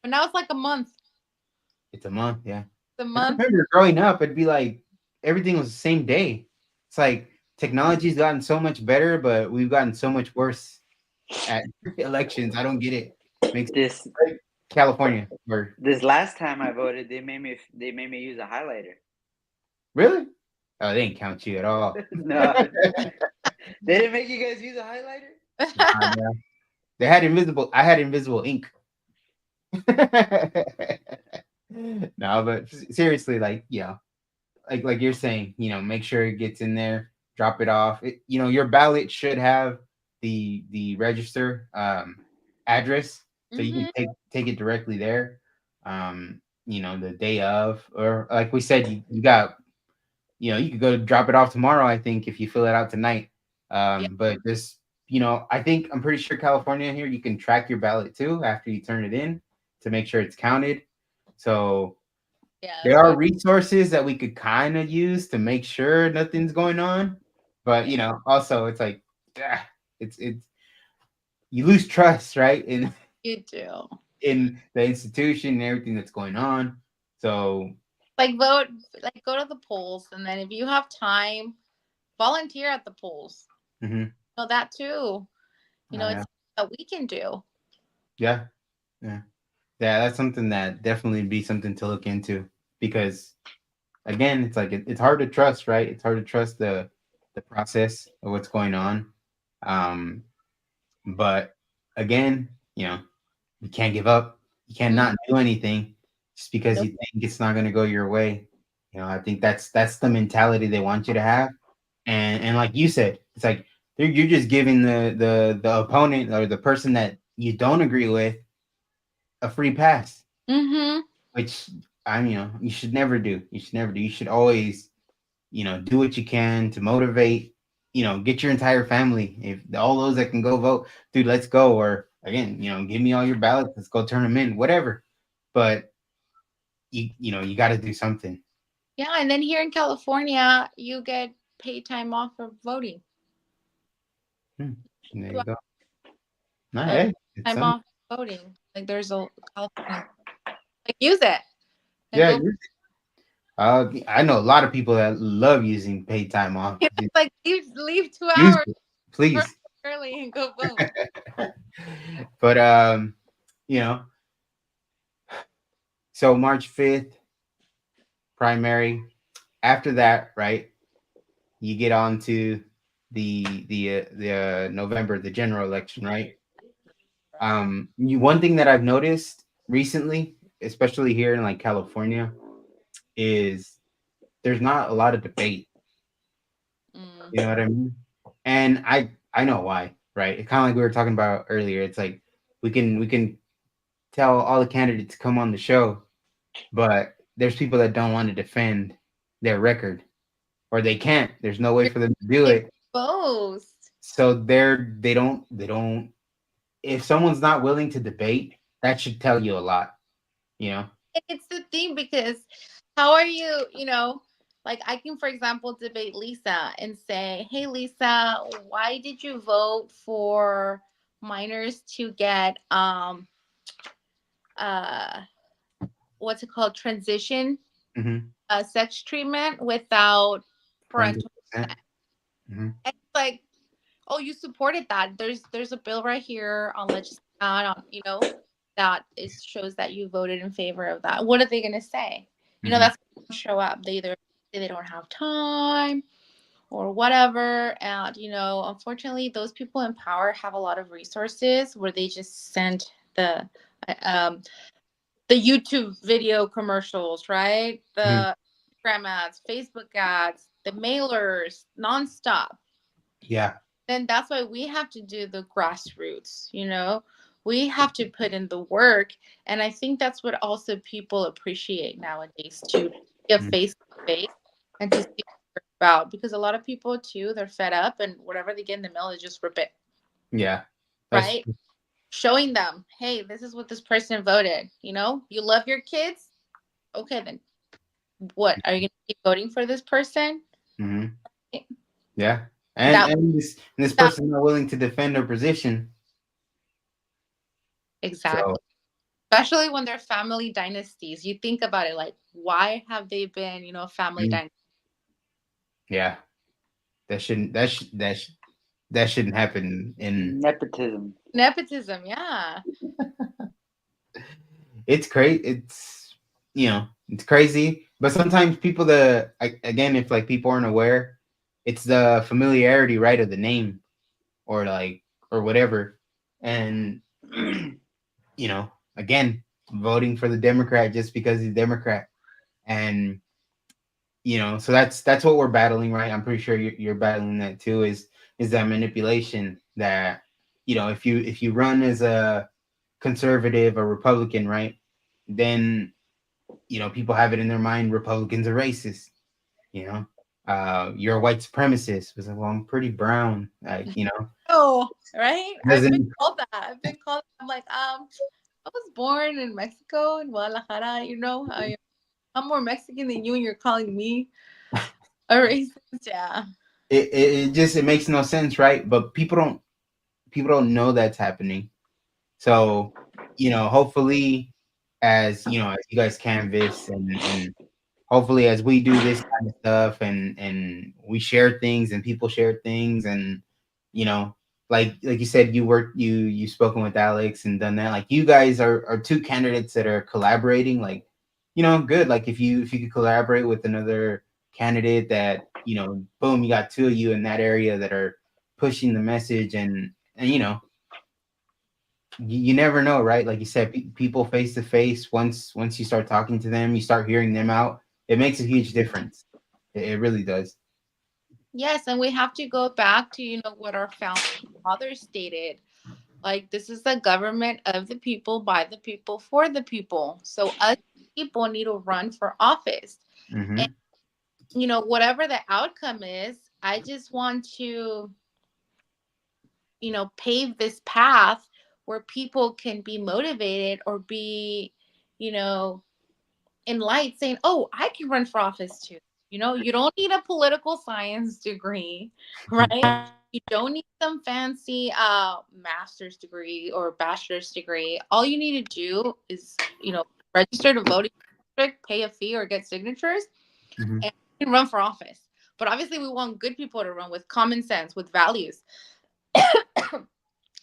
But now it's like a month. It's a month, yeah. The I month. remember growing up, it'd be like everything was the same day. It's like technology's gotten so much better, but we've gotten so much worse at elections. I don't get it. Makes This California or this last time I voted, they made me use a highlighter. really? Oh, they didn't count you at all. No, they didn't make you guys use a highlighter. Yeah. They had invisible. I had invisible ink. No, but seriously, like like you're saying, make sure it gets in there, drop it off. Your ballot should have the register address, so you can Hmm. take it directly there. The day of, or like we said, you got you could go drop it off tomorrow, I think, if you fill it out tonight. Yeah. But just, I'm pretty sure California here, you can track your ballot too after you turn it in to make sure it's counted. So Yeah. there That's are good. resources that we could kind of use to make sure nothing's going on. But, Yeah. also it's like, it's, you lose trust, right? You do. In the institution and everything that's going on. So, Like vote. Like go to the polls, and then if you have time, volunteer at the polls. mhm, That too. yeah, It's that we can do. yeah, yeah. Yeah, that's something that definitely be something to look into because again, it's like it's hard to trust, right? It's hard to trust the process of what's going on. Um, but again, you can't give up. You Mm, cannot do anything just because nope. you think it's not going to go your way. I think that's the mentality they want you to have. And like you said, it's like you're just giving the opponent or the person that you don't agree with a free pass, Mm-hmm. which you should never do. You should never do. You should always, do what you can to motivate, get your entire family. If all those that can go vote, dude, let's go. Or again, give me all your ballots. Let's go turn them in, whatever. But you got to do something. Yeah, and then here in California, you get paid time off for voting. Hmm. There 2 you go. Nah, hours of hey, it's time some. off voting. Like there's a California. Like use it and Yeah, go. I know a lot of people that love using paid time off. Like leave two Use hours it, please. early and go vote. But you know, so March 5th primary. After that, right? You get on to the November, the general election, right? One thing that I've noticed recently, especially here in like California, is there's not a lot of debate. Mm. You know what I mean? And I know why, right? It kind of like we were talking about earlier. It's like we can tell all the candidates to come on the show, but there's people that don't want to defend their record, or they can't. There's no way You're for them to do it. exposed. So they don't. If someone's not willing to debate, that should tell you a lot. You know. It's the thing because how are you, like I can, for example, debate Lisa and say, hey, Lisa, why did you vote for minors to get, uh, what's it called? Transition, Mm-hmm. sex treatment without Parental parental consent. consent. Mm-hmm. And it's like, oh, you supported that. There's a bill right here on that it shows that you voted in favor of that. What are they gonna say? Mm-hmm. That's gonna show up. They either say they don't have time or whatever. And unfortunately, those people in power have a lot of resources where they just send um the YouTube video commercials, right? Mm-hmm. The Instagram ads, Facebook ads, the mailers, nonstop. Yeah. Then that's why we have to do the grassroots. We have to put in the work. And I think that's what also people appreciate nowadays too, to see a Mm. face to face and to see what it's about. Because a lot of people too, they're fed up and whatever they get in the mail, they just rip it, Yeah, that's right? Showing them, hey, this is what this person voted. You love your kids. Okay, then what? Are you going to keep voting for this person? mhm. Yeah, That and this that person not willing to defend their position. exactly. So Especially when they're family dynasties. You think about it, like, why have they been, family mm, dynasty? yeah, that shouldn't happen. In Nepotism. Nepotism, yeah. it's crazy. It's crazy. But sometimes people, again, if like people aren't aware, it's the familiarity, right, of the name, or like, or whatever, and again, voting for the Democrat just because he's Democrat, and so that's what we're battling, right? I'm pretty sure you're battling that too. Is that manipulation that if you run as a conservative or Republican, right? Then people have it in their mind Republicans are racist. You know, you're a white supremacist. Was like, well, I'm pretty brown. Oh, right? I've been Doesn't called that. I'm like, I was born in Mexico, in Guadalajara, I'm more Mexican than you, and you're calling me a racist. Yeah. it makes no sense, right? But people don't know that's happening. So, hopefully, as you guys canvas, and hopefully as we do this kind of stuff, and we share things and people share things, and you know like you said, you've spoken with Alex and done that. Like, you guys are two candidates that are collaborating, like, good. Like, if you could collaborate with another candidate, that boom, you got two of you in that area that are pushing the message, and you never know, right? Like you said, people face to face, once you start talking to them, you start hearing them out, it makes a huge difference. It really does. Yes, and we have to go back to, what our founding fathers stated. Like, this is the government of the people, by the people, for the people. So us people need to run for office. And, Mm-hmm. whatever the outcome is, I just want to, pave this path where people can be motivated or be, you know, in light saying, oh, I can run for office too. You don't need a political science degree, right? You don't need some fancy master's degree or bachelor's degree. All you need to do is, register to vote in your district, pay a fee or get signatures, Mm-hmm. and you can run for office. But obviously, we want good people to run with common sense, with values.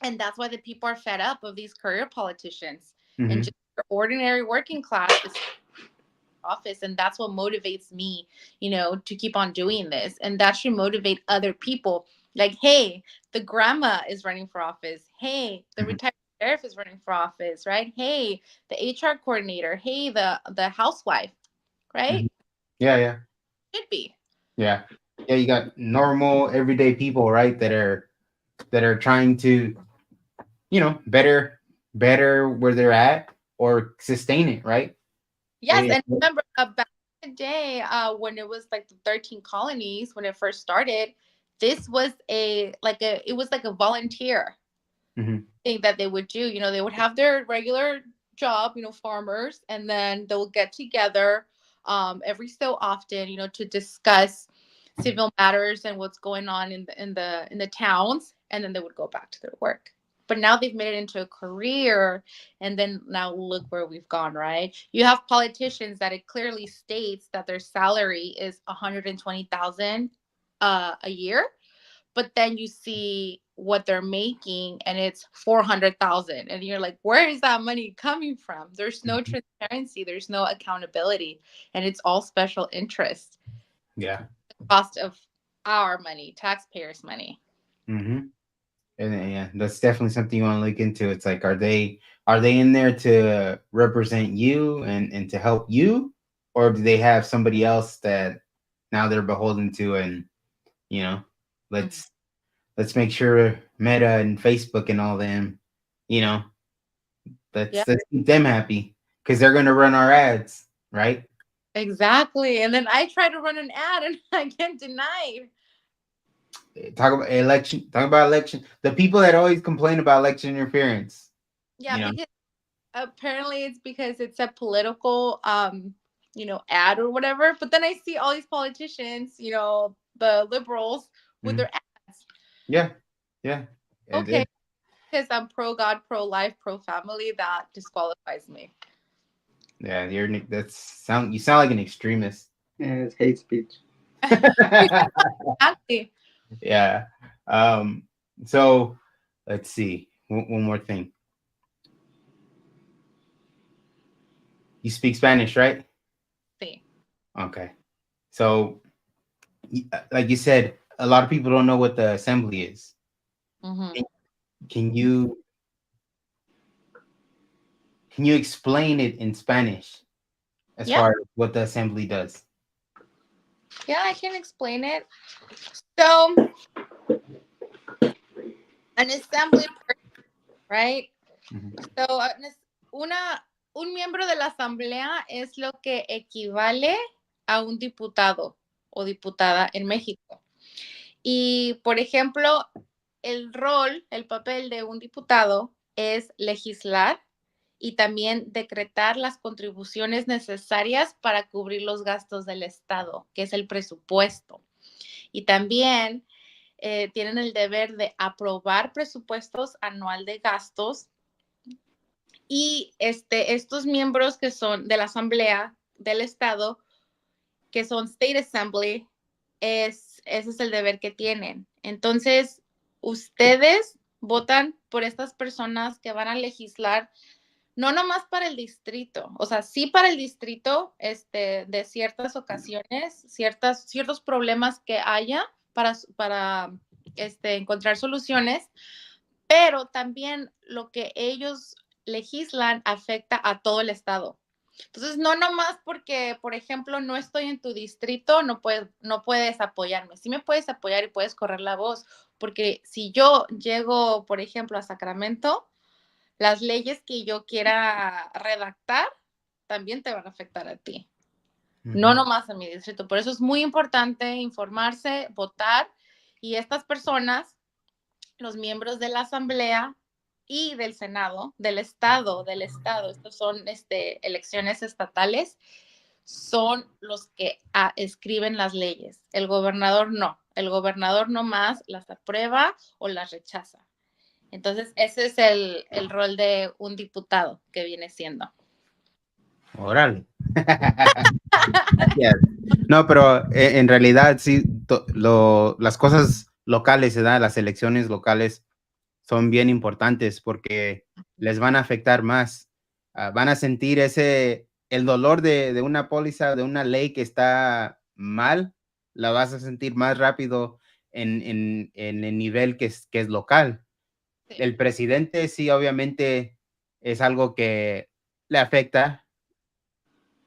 And that's why the people are fed up of these career politicians, and Mm-hmm. just ordinary working class is office. And that's what motivates me, to keep on doing this. And that should motivate other people. Like, hey, the grandma is running for office. Hey, the Mm-hmm. retired sheriff is running for office, right? Hey, the HR coordinator. Hey, the housewife, Mm-hmm. right? Yeah, yeah, Should be. yeah, yeah. You got normal everyday people, right, that are trying to better where they're at, or sustain it, right. Yes, It- and remember, back in the day, when it was like the 13 colonies, when it first started, this was it was like a volunteer Mhm. thing that they would do. They would have their regular job, farmers, and then they will get together every so often, to discuss civil matters and what's going on in the towns, and then they would go back to their work. But now they've made it into a career, and then now look where we've gone, right? You have politicians that it clearly states that their salary is 120,000 a year, but then you see what they're making and it's 400,000, and you're like, where is that money coming from? There's no transparency, there's no accountability, and it's all special interest, Yeah. the cost of our money, taxpayers money. Mm-hmm. And yeah, that's definitely something you want to look into. It's like, are they in there to represent you and to help you, or do they have somebody else that now they're beholden to? And you know, Mhm. let's make sure Meta and Facebook and all them, you know, Let's Yeah, let's keep them happy because they're gonna run our ads, right? exactly. And then I try to run an ad and I get denied. Talk about election. Talk about election. The people that always complain about election interference. Yeah, You know. because apparently it's because it's a political ad or whatever. But then I see all these politicians, the liberals with Mhm. their ads. Yeah, yeah. Okay, because I'm pro God, pro life, pro family, that disqualifies me. Yeah, you sound like an extremist. Yeah, it's hate speech. Exactly. Yeah. Um, so let's see. One more thing. You speak Spanish, right? Sí. Okay. So, like you said, a lot of people don't know what the assembly is. Mhm. Can can you can you explain it in Spanish as Yeah, far as what the assembly does? yeah, I can explain it. So, an assembly person, right? Mhm. So, una, un miembro de la asamblea es lo que equivale a un diputado o diputada en México. Y, por ejemplo, el papel de un diputado es legislar y también decretar las contribuciones necesarias para cubrir los gastos del Estado, que es el presupuesto. Y también tienen el deber de aprobar presupuestos anual de gastos y estos miembros que son de la Asamblea del Estado, que son State Assembly, ese es el deber que tienen. Entonces, ustedes votan por estas personas que van a legislar, no nomás para el distrito, o sea, sí para el distrito, de ciertas ocasiones, ciertos problemas que haya para encontrar soluciones, pero también lo que ellos legislan afecta a todo el estado. Entonces, no nomás porque, por ejemplo, no estoy en tu distrito, no puedes apoyarme. Sí me puedes apoyar y puedes correr la voz, porque si yo llego, por ejemplo, a Sacramento, las leyes que yo quiera redactar también te van a afectar a ti, no Mhm. nomás a mi distrito. Por eso es muy importante informarse, votar, y estas personas, los miembros de la Asamblea y del Senado, del Estado, estos son elecciones estatales, son los que escriben las leyes. El gobernador nomás las aprueba o las rechaza. Entonces, ese es el rol de un diputado que viene siendo. Órale. Yes. No, pero en realidad sí, las cosas locales, ¿verdad? Las elecciones locales son bien importantes porque les van a afectar más. Van a sentir el dolor de una póliza, de una ley que está mal, la vas a sentir más rápido en el nivel que es local. Sí, El presidente sí, obviamente, es algo que le afecta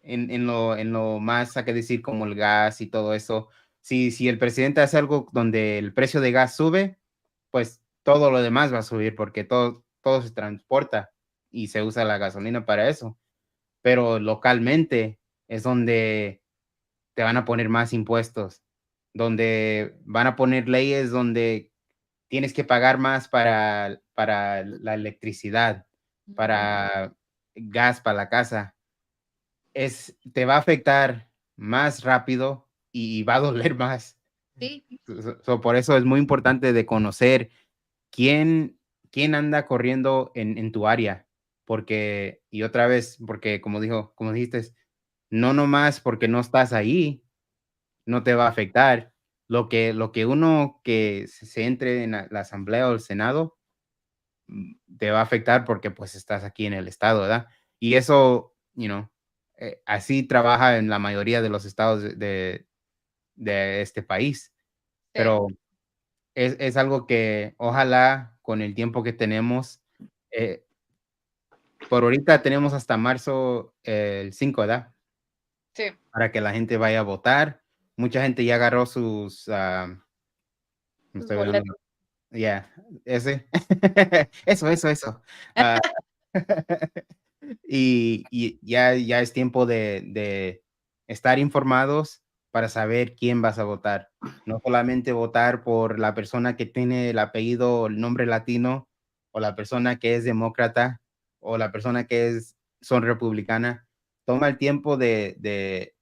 en lo más, hay que decir, como el gas y todo eso. Si el presidente hace algo donde el precio de gas sube, pues todo lo demás va a subir porque todo se transporta y se usa la gasolina para eso. Pero localmente es donde te van a poner más impuestos, donde van a poner leyes donde tienes que pagar más para la electricidad, para gas para la casa. Te va a afectar más rápido y va a doler más. sí, Por eso es muy importante de conocer quién, quién anda corriendo en tu área. Porque, y otra vez, porque como dijiste, no nomás porque no estás ahí, no te va a afectar. Lo que uno que se entre en la asamblea o el senado, te va a afectar porque pues estás aquí en el estado, ¿verdad? Y eso, así trabaja en la mayoría de los estados de este país, sí. pero es algo que ojalá con el tiempo que tenemos, eh, por ahorita tenemos hasta marzo el 5, ¿verdad? Sí, Para que la gente vaya a votar. Mucha gente ya agarró sus, me sus estoy olvidando, boletos. ya, ese, eso, Y ya es tiempo de estar informados para saber quién vas a votar. No solamente votar por la persona que tiene el apellido, el nombre latino, o la persona que es demócrata, o la persona que son republicana. Toma el tiempo de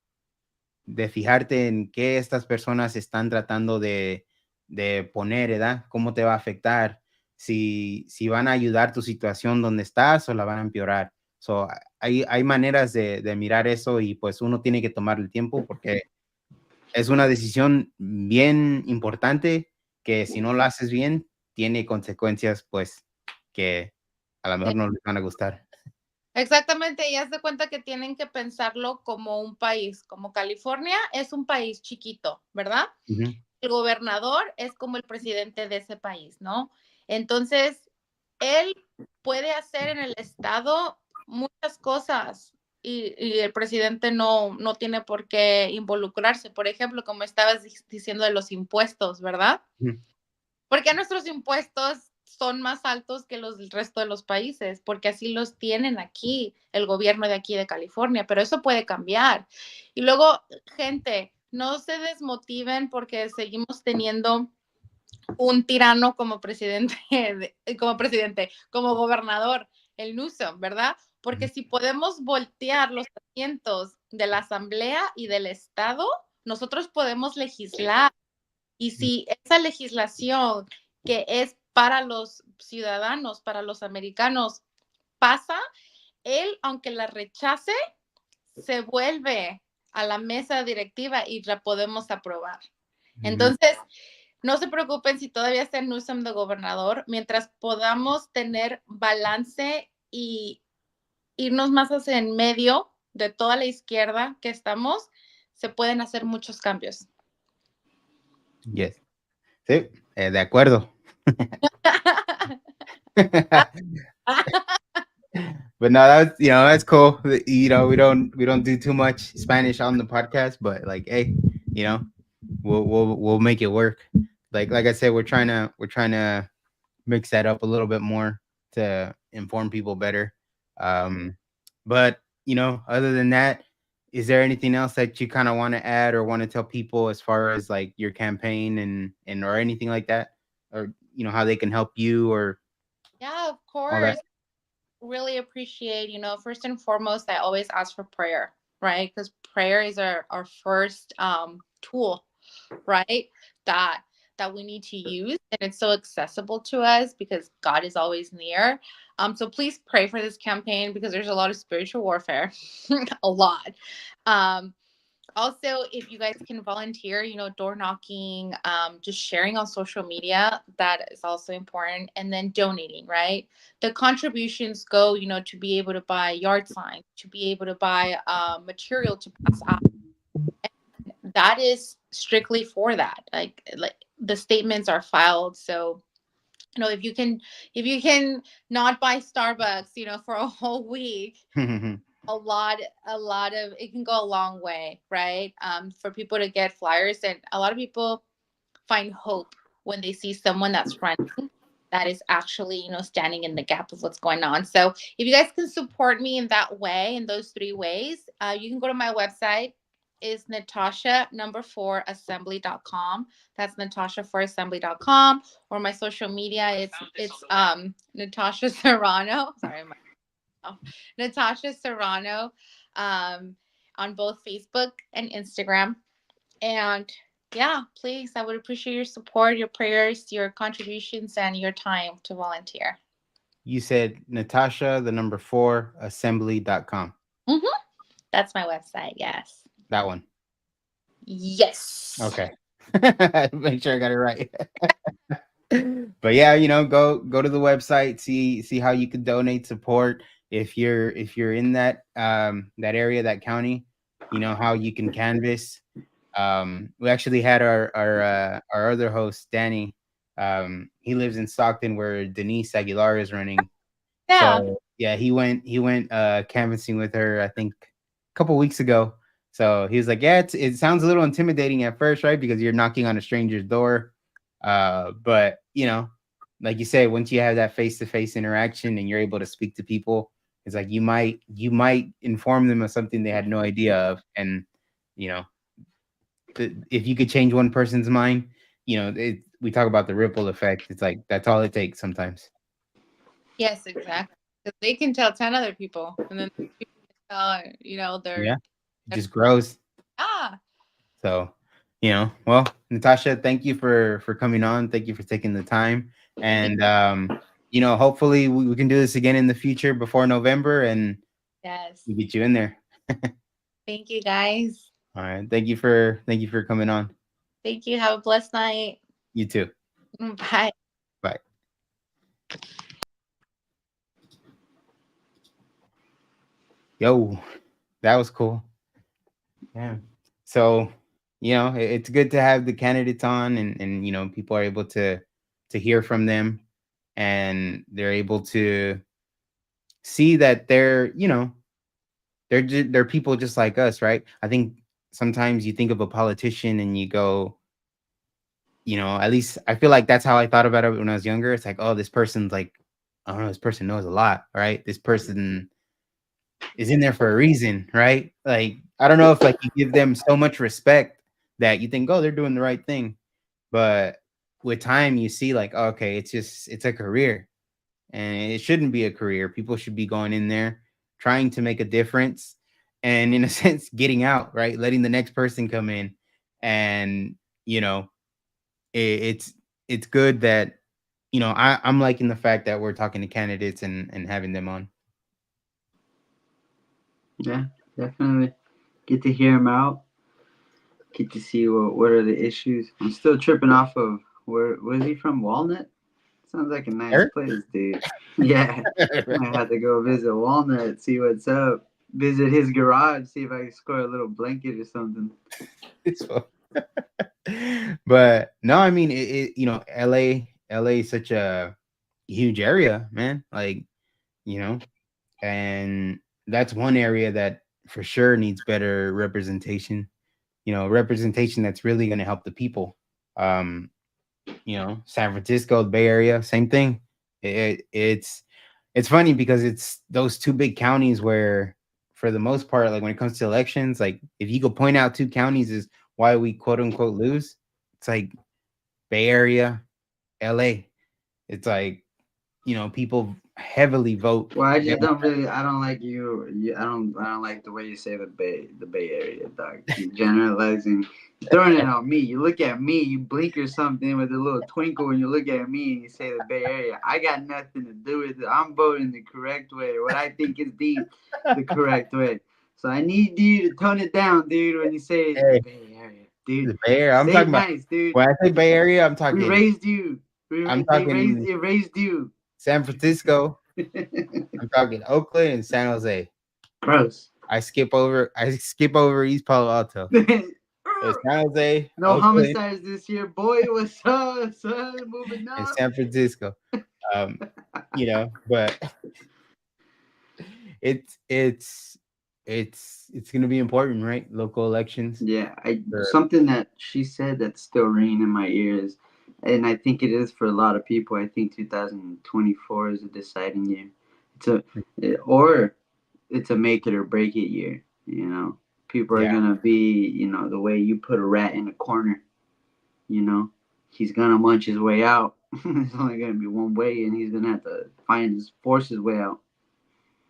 fijarte en qué estas personas están tratando de poner, ¿verdad? ¿Cómo te va a afectar? Si van a ayudar tu situación donde estás o la van a empeorar. So, hay maneras de mirar eso y pues uno tiene que tomar el tiempo porque es una decisión bien importante que si no lo haces bien, tiene consecuencias pues que a lo mejor no les van a gustar. Exactamente, y haz de cuenta que tienen que pensarlo como un país, como California es un país chiquito, ¿verdad? Ujú, El gobernador es como el presidente de ese país, ¿no? Entonces, él puede hacer en el estado muchas cosas y el presidente no tiene por qué involucrarse. Por ejemplo, como estabas diciendo de los impuestos, ¿verdad? ujú, ¿Por qué nuestros impuestos son más altos que los del resto de los países? Porque así los tienen aquí, el gobierno de aquí de California, pero eso puede cambiar. Y luego, gente, no se desmotiven porque seguimos teniendo un tirano como presidente, como gobernador, el Newsom, ¿verdad? Porque ujú, si podemos voltear los asientos de la Asamblea y del Estado, nosotros podemos legislar y ujú. si esa legislación que es para los ciudadanos, para los americanos, pasa, él, aunque la rechace, se vuelve a la mesa directiva y la podemos aprobar. Ujú. Entonces, no se preocupen si todavía está Newsom de gobernador, mientras podamos tener balance y irnos más hacia en medio de toda la izquierda que estamos, se pueden hacer muchos cambios. Yes. Sí, de acuerdo. But no, that's that's cool. We don't do too much Spanish on the podcast, but like, hey, you know, we'll make it work. Like I said, we're trying to mix that up a little bit more to inform people better. Um, but other than that, is there anything else that you kind of want to add or want to tell people as far as like your campaign and or anything like that, or how they can help you or Yeah, of all that? course. Really appreciate, first and foremost, I always ask for prayer, right? Because prayer is our first tool, right? That that we need to use, and it's so accessible to us because God is always near. So please pray for this campaign because there's a lot of spiritual warfare, a lot. Um, Also, if you guys can volunteer, door knocking, just sharing on social media, that is also important. And then donating, right? The contributions go, to be able to buy yard signs, to be able to buy material to pass out. That is strictly for that. Like the statements are filed. So, if you can not buy Starbucks, for a whole week, a lot of it can go a long way, right? For people to get flyers, and a lot of people find hope when they see someone that's running that is actually standing in the gap of what's going on. So if you guys can support me in that way, in those three ways, you can go to my website, is Natasha number 4assembly.com. That's Natasha4assembly.com. Or my social media, it's Natasha Serrano. Sorry, Natasha Serrano, um, on both Facebook and Instagram. And yeah, please, I would appreciate your support, your prayers, your contributions, and your time to volunteer. You said Natasha, the number 4assembly.com. Mm-hmm. That's my website. Yes. That one. Yes. Okay. Make sure I got it right. But yeah, go to the website, see how you could donate, support if you're in that area, that county, how you can canvas. We actually had our other host, Danny. He lives in Stockton where Denise Aguilar is running. Yeah. So yeah, he went canvassing with her, I think a couple weeks ago. So he was like, yeah, it sounds a little intimidating at first, right? Because you're knocking on a stranger's door. But like you said, once you have that face to face interaction and you're able to speak to people, it's like you might inform them of something they had no idea of, and you know, if you could change one person's mind, we talk about the ripple effect. It's like that's all it takes sometimes. Yes, exactly. 'Cause they can tell 10 other people, and then people can tell, Yeah, it they're just grows. ah, So, well, Natasha, thank you for coming on. Thank you for taking the time, and hopefully we can do this again in the future before November, and yes. we get you in there. Thank you, guys. All right, thank you for coming on. Thank you. Have a blessed night. You too. Bye. Bye. Yo, that was cool. Yeah. So, it's good to have the candidates on, and people are able to hear from them, and they're able to see that they're people just like us, right? I think sometimes you think of a politician and you go, at least I feel like that's how I thought about it when I was younger. It's like, oh, this person's like, I don't know, this person knows a lot, right? This person is in there for a reason, right? Like, I don't know if like you give them so much respect that you think, oh, they're doing the right thing. But with time, you see, like, oh, okay, it's a career, and it shouldn't be a career. People should be going in there trying to make a difference, and in a sense, getting out, right? Letting the next person come in, and you know, it's good that I'm liking the fact that we're talking to candidates and having them on. Yeah, definitely. Get to hear him out. Get to see what are the issues. I'm still tripping off of where was he from? Walnut? Sounds like a nice Eric? place, dude. Yeah, might have to go visit Walnut, see what's up. Visit his garage, see if I can score a little blanket or something. It's fun. But no, I mean, LA is such a huge area, man. Like, you know, and that's one area that for sure needs better representation. Representation that's really going to help the people. Um, San Francisco, the Bay Area, same thing. It's funny because it's those two big counties where, for the most part, like when it comes to elections, like if you could point out two counties is why we quote unquote lose, it's like Bay Area, LA. It's like, people heavily vote. Well, I just don't really. I don't like you. I don't like the way you say the Bay Area, dog. You generalizing, throwing it on me. You look at me, you blink or something with a little twinkle, and you look at me and you say the Bay Area. I got nothing to do with it. I'm voting the correct way, or what I think is the correct way. So I need you to tone it down, dude. When you say the Hey, Bay Area, dude, the Bay Area. I'm say it talking about nice, dude. when I say Bay Area, I'm We talking raised you. I'm They raised talking it raised you. San Francisco. I'm talking Oakland and San Jose. Gross. I skip over East Palo Alto. It's San Jose, No Oakland, homicides this year, boy. What's up, son? Moving and up. San Francisco. Um, but it's it's gonna be important, right? Local elections. Yeah, I For, something that she said that's still ringing in my ears, and I think it is for a lot of people. I think 2024 is a deciding year. It's or it's a make it or break it year. People are yeah, gonna be, the way you put a rat in a corner. You know, he's gonna munch his way out. It's only gonna be one way, and he's gonna have to force his way out.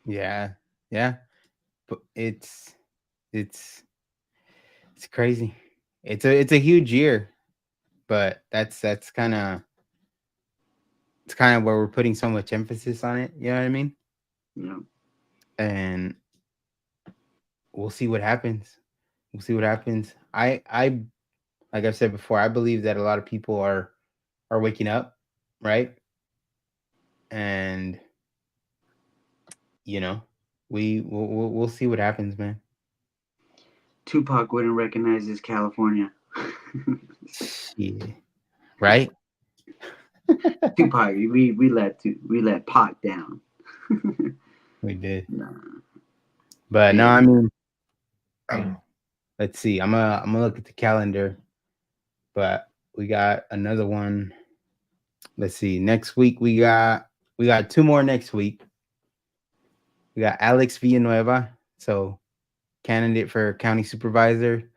yeah, yeah. But it's it's crazy. It's a huge year, but that's kind of it's kind of where we're putting so much emphasis on it. You know what I mean? You know, And we'll see what happens. We'll see what happens. I like I've said before, I believe that a lot of people are waking up, right? And you know, we'll see what happens, man. Tupac wouldn't recognize this California. Yeah. Right? Tupac, we let Pac down. We did. Nah. But no, Hey, I mean, let's see. I'm gonna look at the calendar, but we got another one. let's see. Next week we got two more next week. We got Alex Villanueva, so candidate for county supervisor,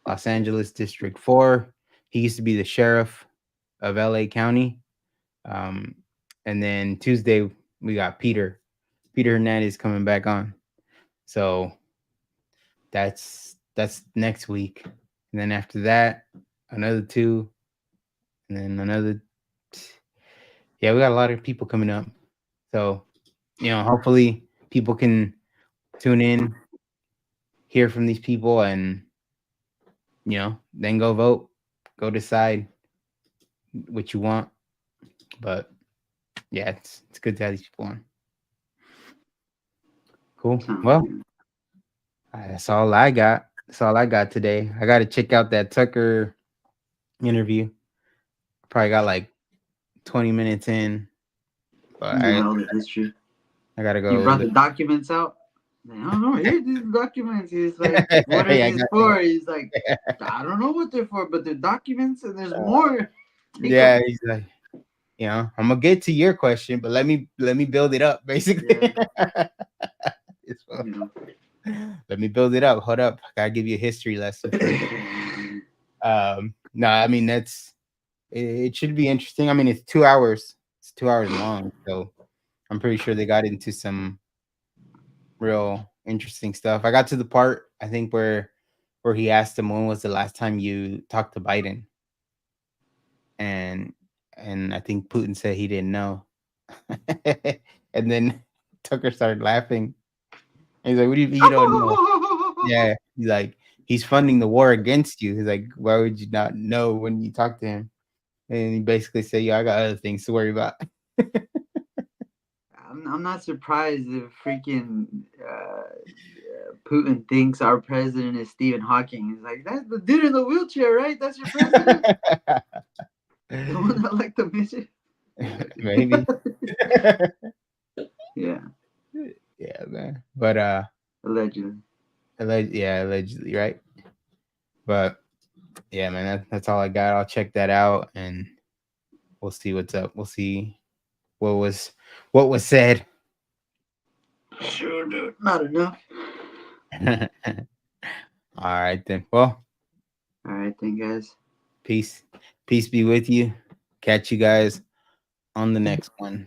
Los Angeles District 4. He used to be the sheriff of LA County. Um, and then Tuesday we got Peter Hernandez coming back on. So that's next week. And then after that, another two, and then another. Yeah, we got a lot of people coming up. So, hopefully people can tune in, hear from these people, and then go vote, go decide what you want. But yeah, it's good to have these people on. Cool. Well, that's all I got. That's all I got today. I got to check out that Tucker interview. Probably got like 20 minutes in, but All the history. I gotta You go. brought the documents out. I don't know. Here's these documents. He's like, "What are Yeah, these for?" He's like, "I don't know what they're for, but they're documents, and there's more." Yeah, he's like, I'm gonna get to your question, but let me build it up, basically. Let me build it up. Hold up, I gotta give you a history lesson first. No, I mean it should be interesting. I mean, it's 2 hours. It's 2 hours long, so I'm pretty sure they got into some real interesting stuff. I got to the part I think where he asked him when was the last time you talked to Biden, and I think Putin said he didn't know, and then Tucker started laughing. He's like, "What do you mean you don't know?" Yeah, he's like, "He's funding the war against you." He's like, "Why would you not know when you talk to him?" And he basically said, "Yeah, I got other things to worry about." I'm not surprised if freaking Putin thinks our president is Stephen Hawking. He's like, "That's the dude in the wheelchair, right? That's your president." The one that liked the midget. Maybe. Yeah. Yeah, man. But Allegedly. Allegedly, right? But yeah, man, that's all I got. I'll check that out and we'll see what's up. We'll see what was said. Sure, dude. Not enough. All right then. Well, all right then, guys. Peace be with you. Catch you guys on the next one.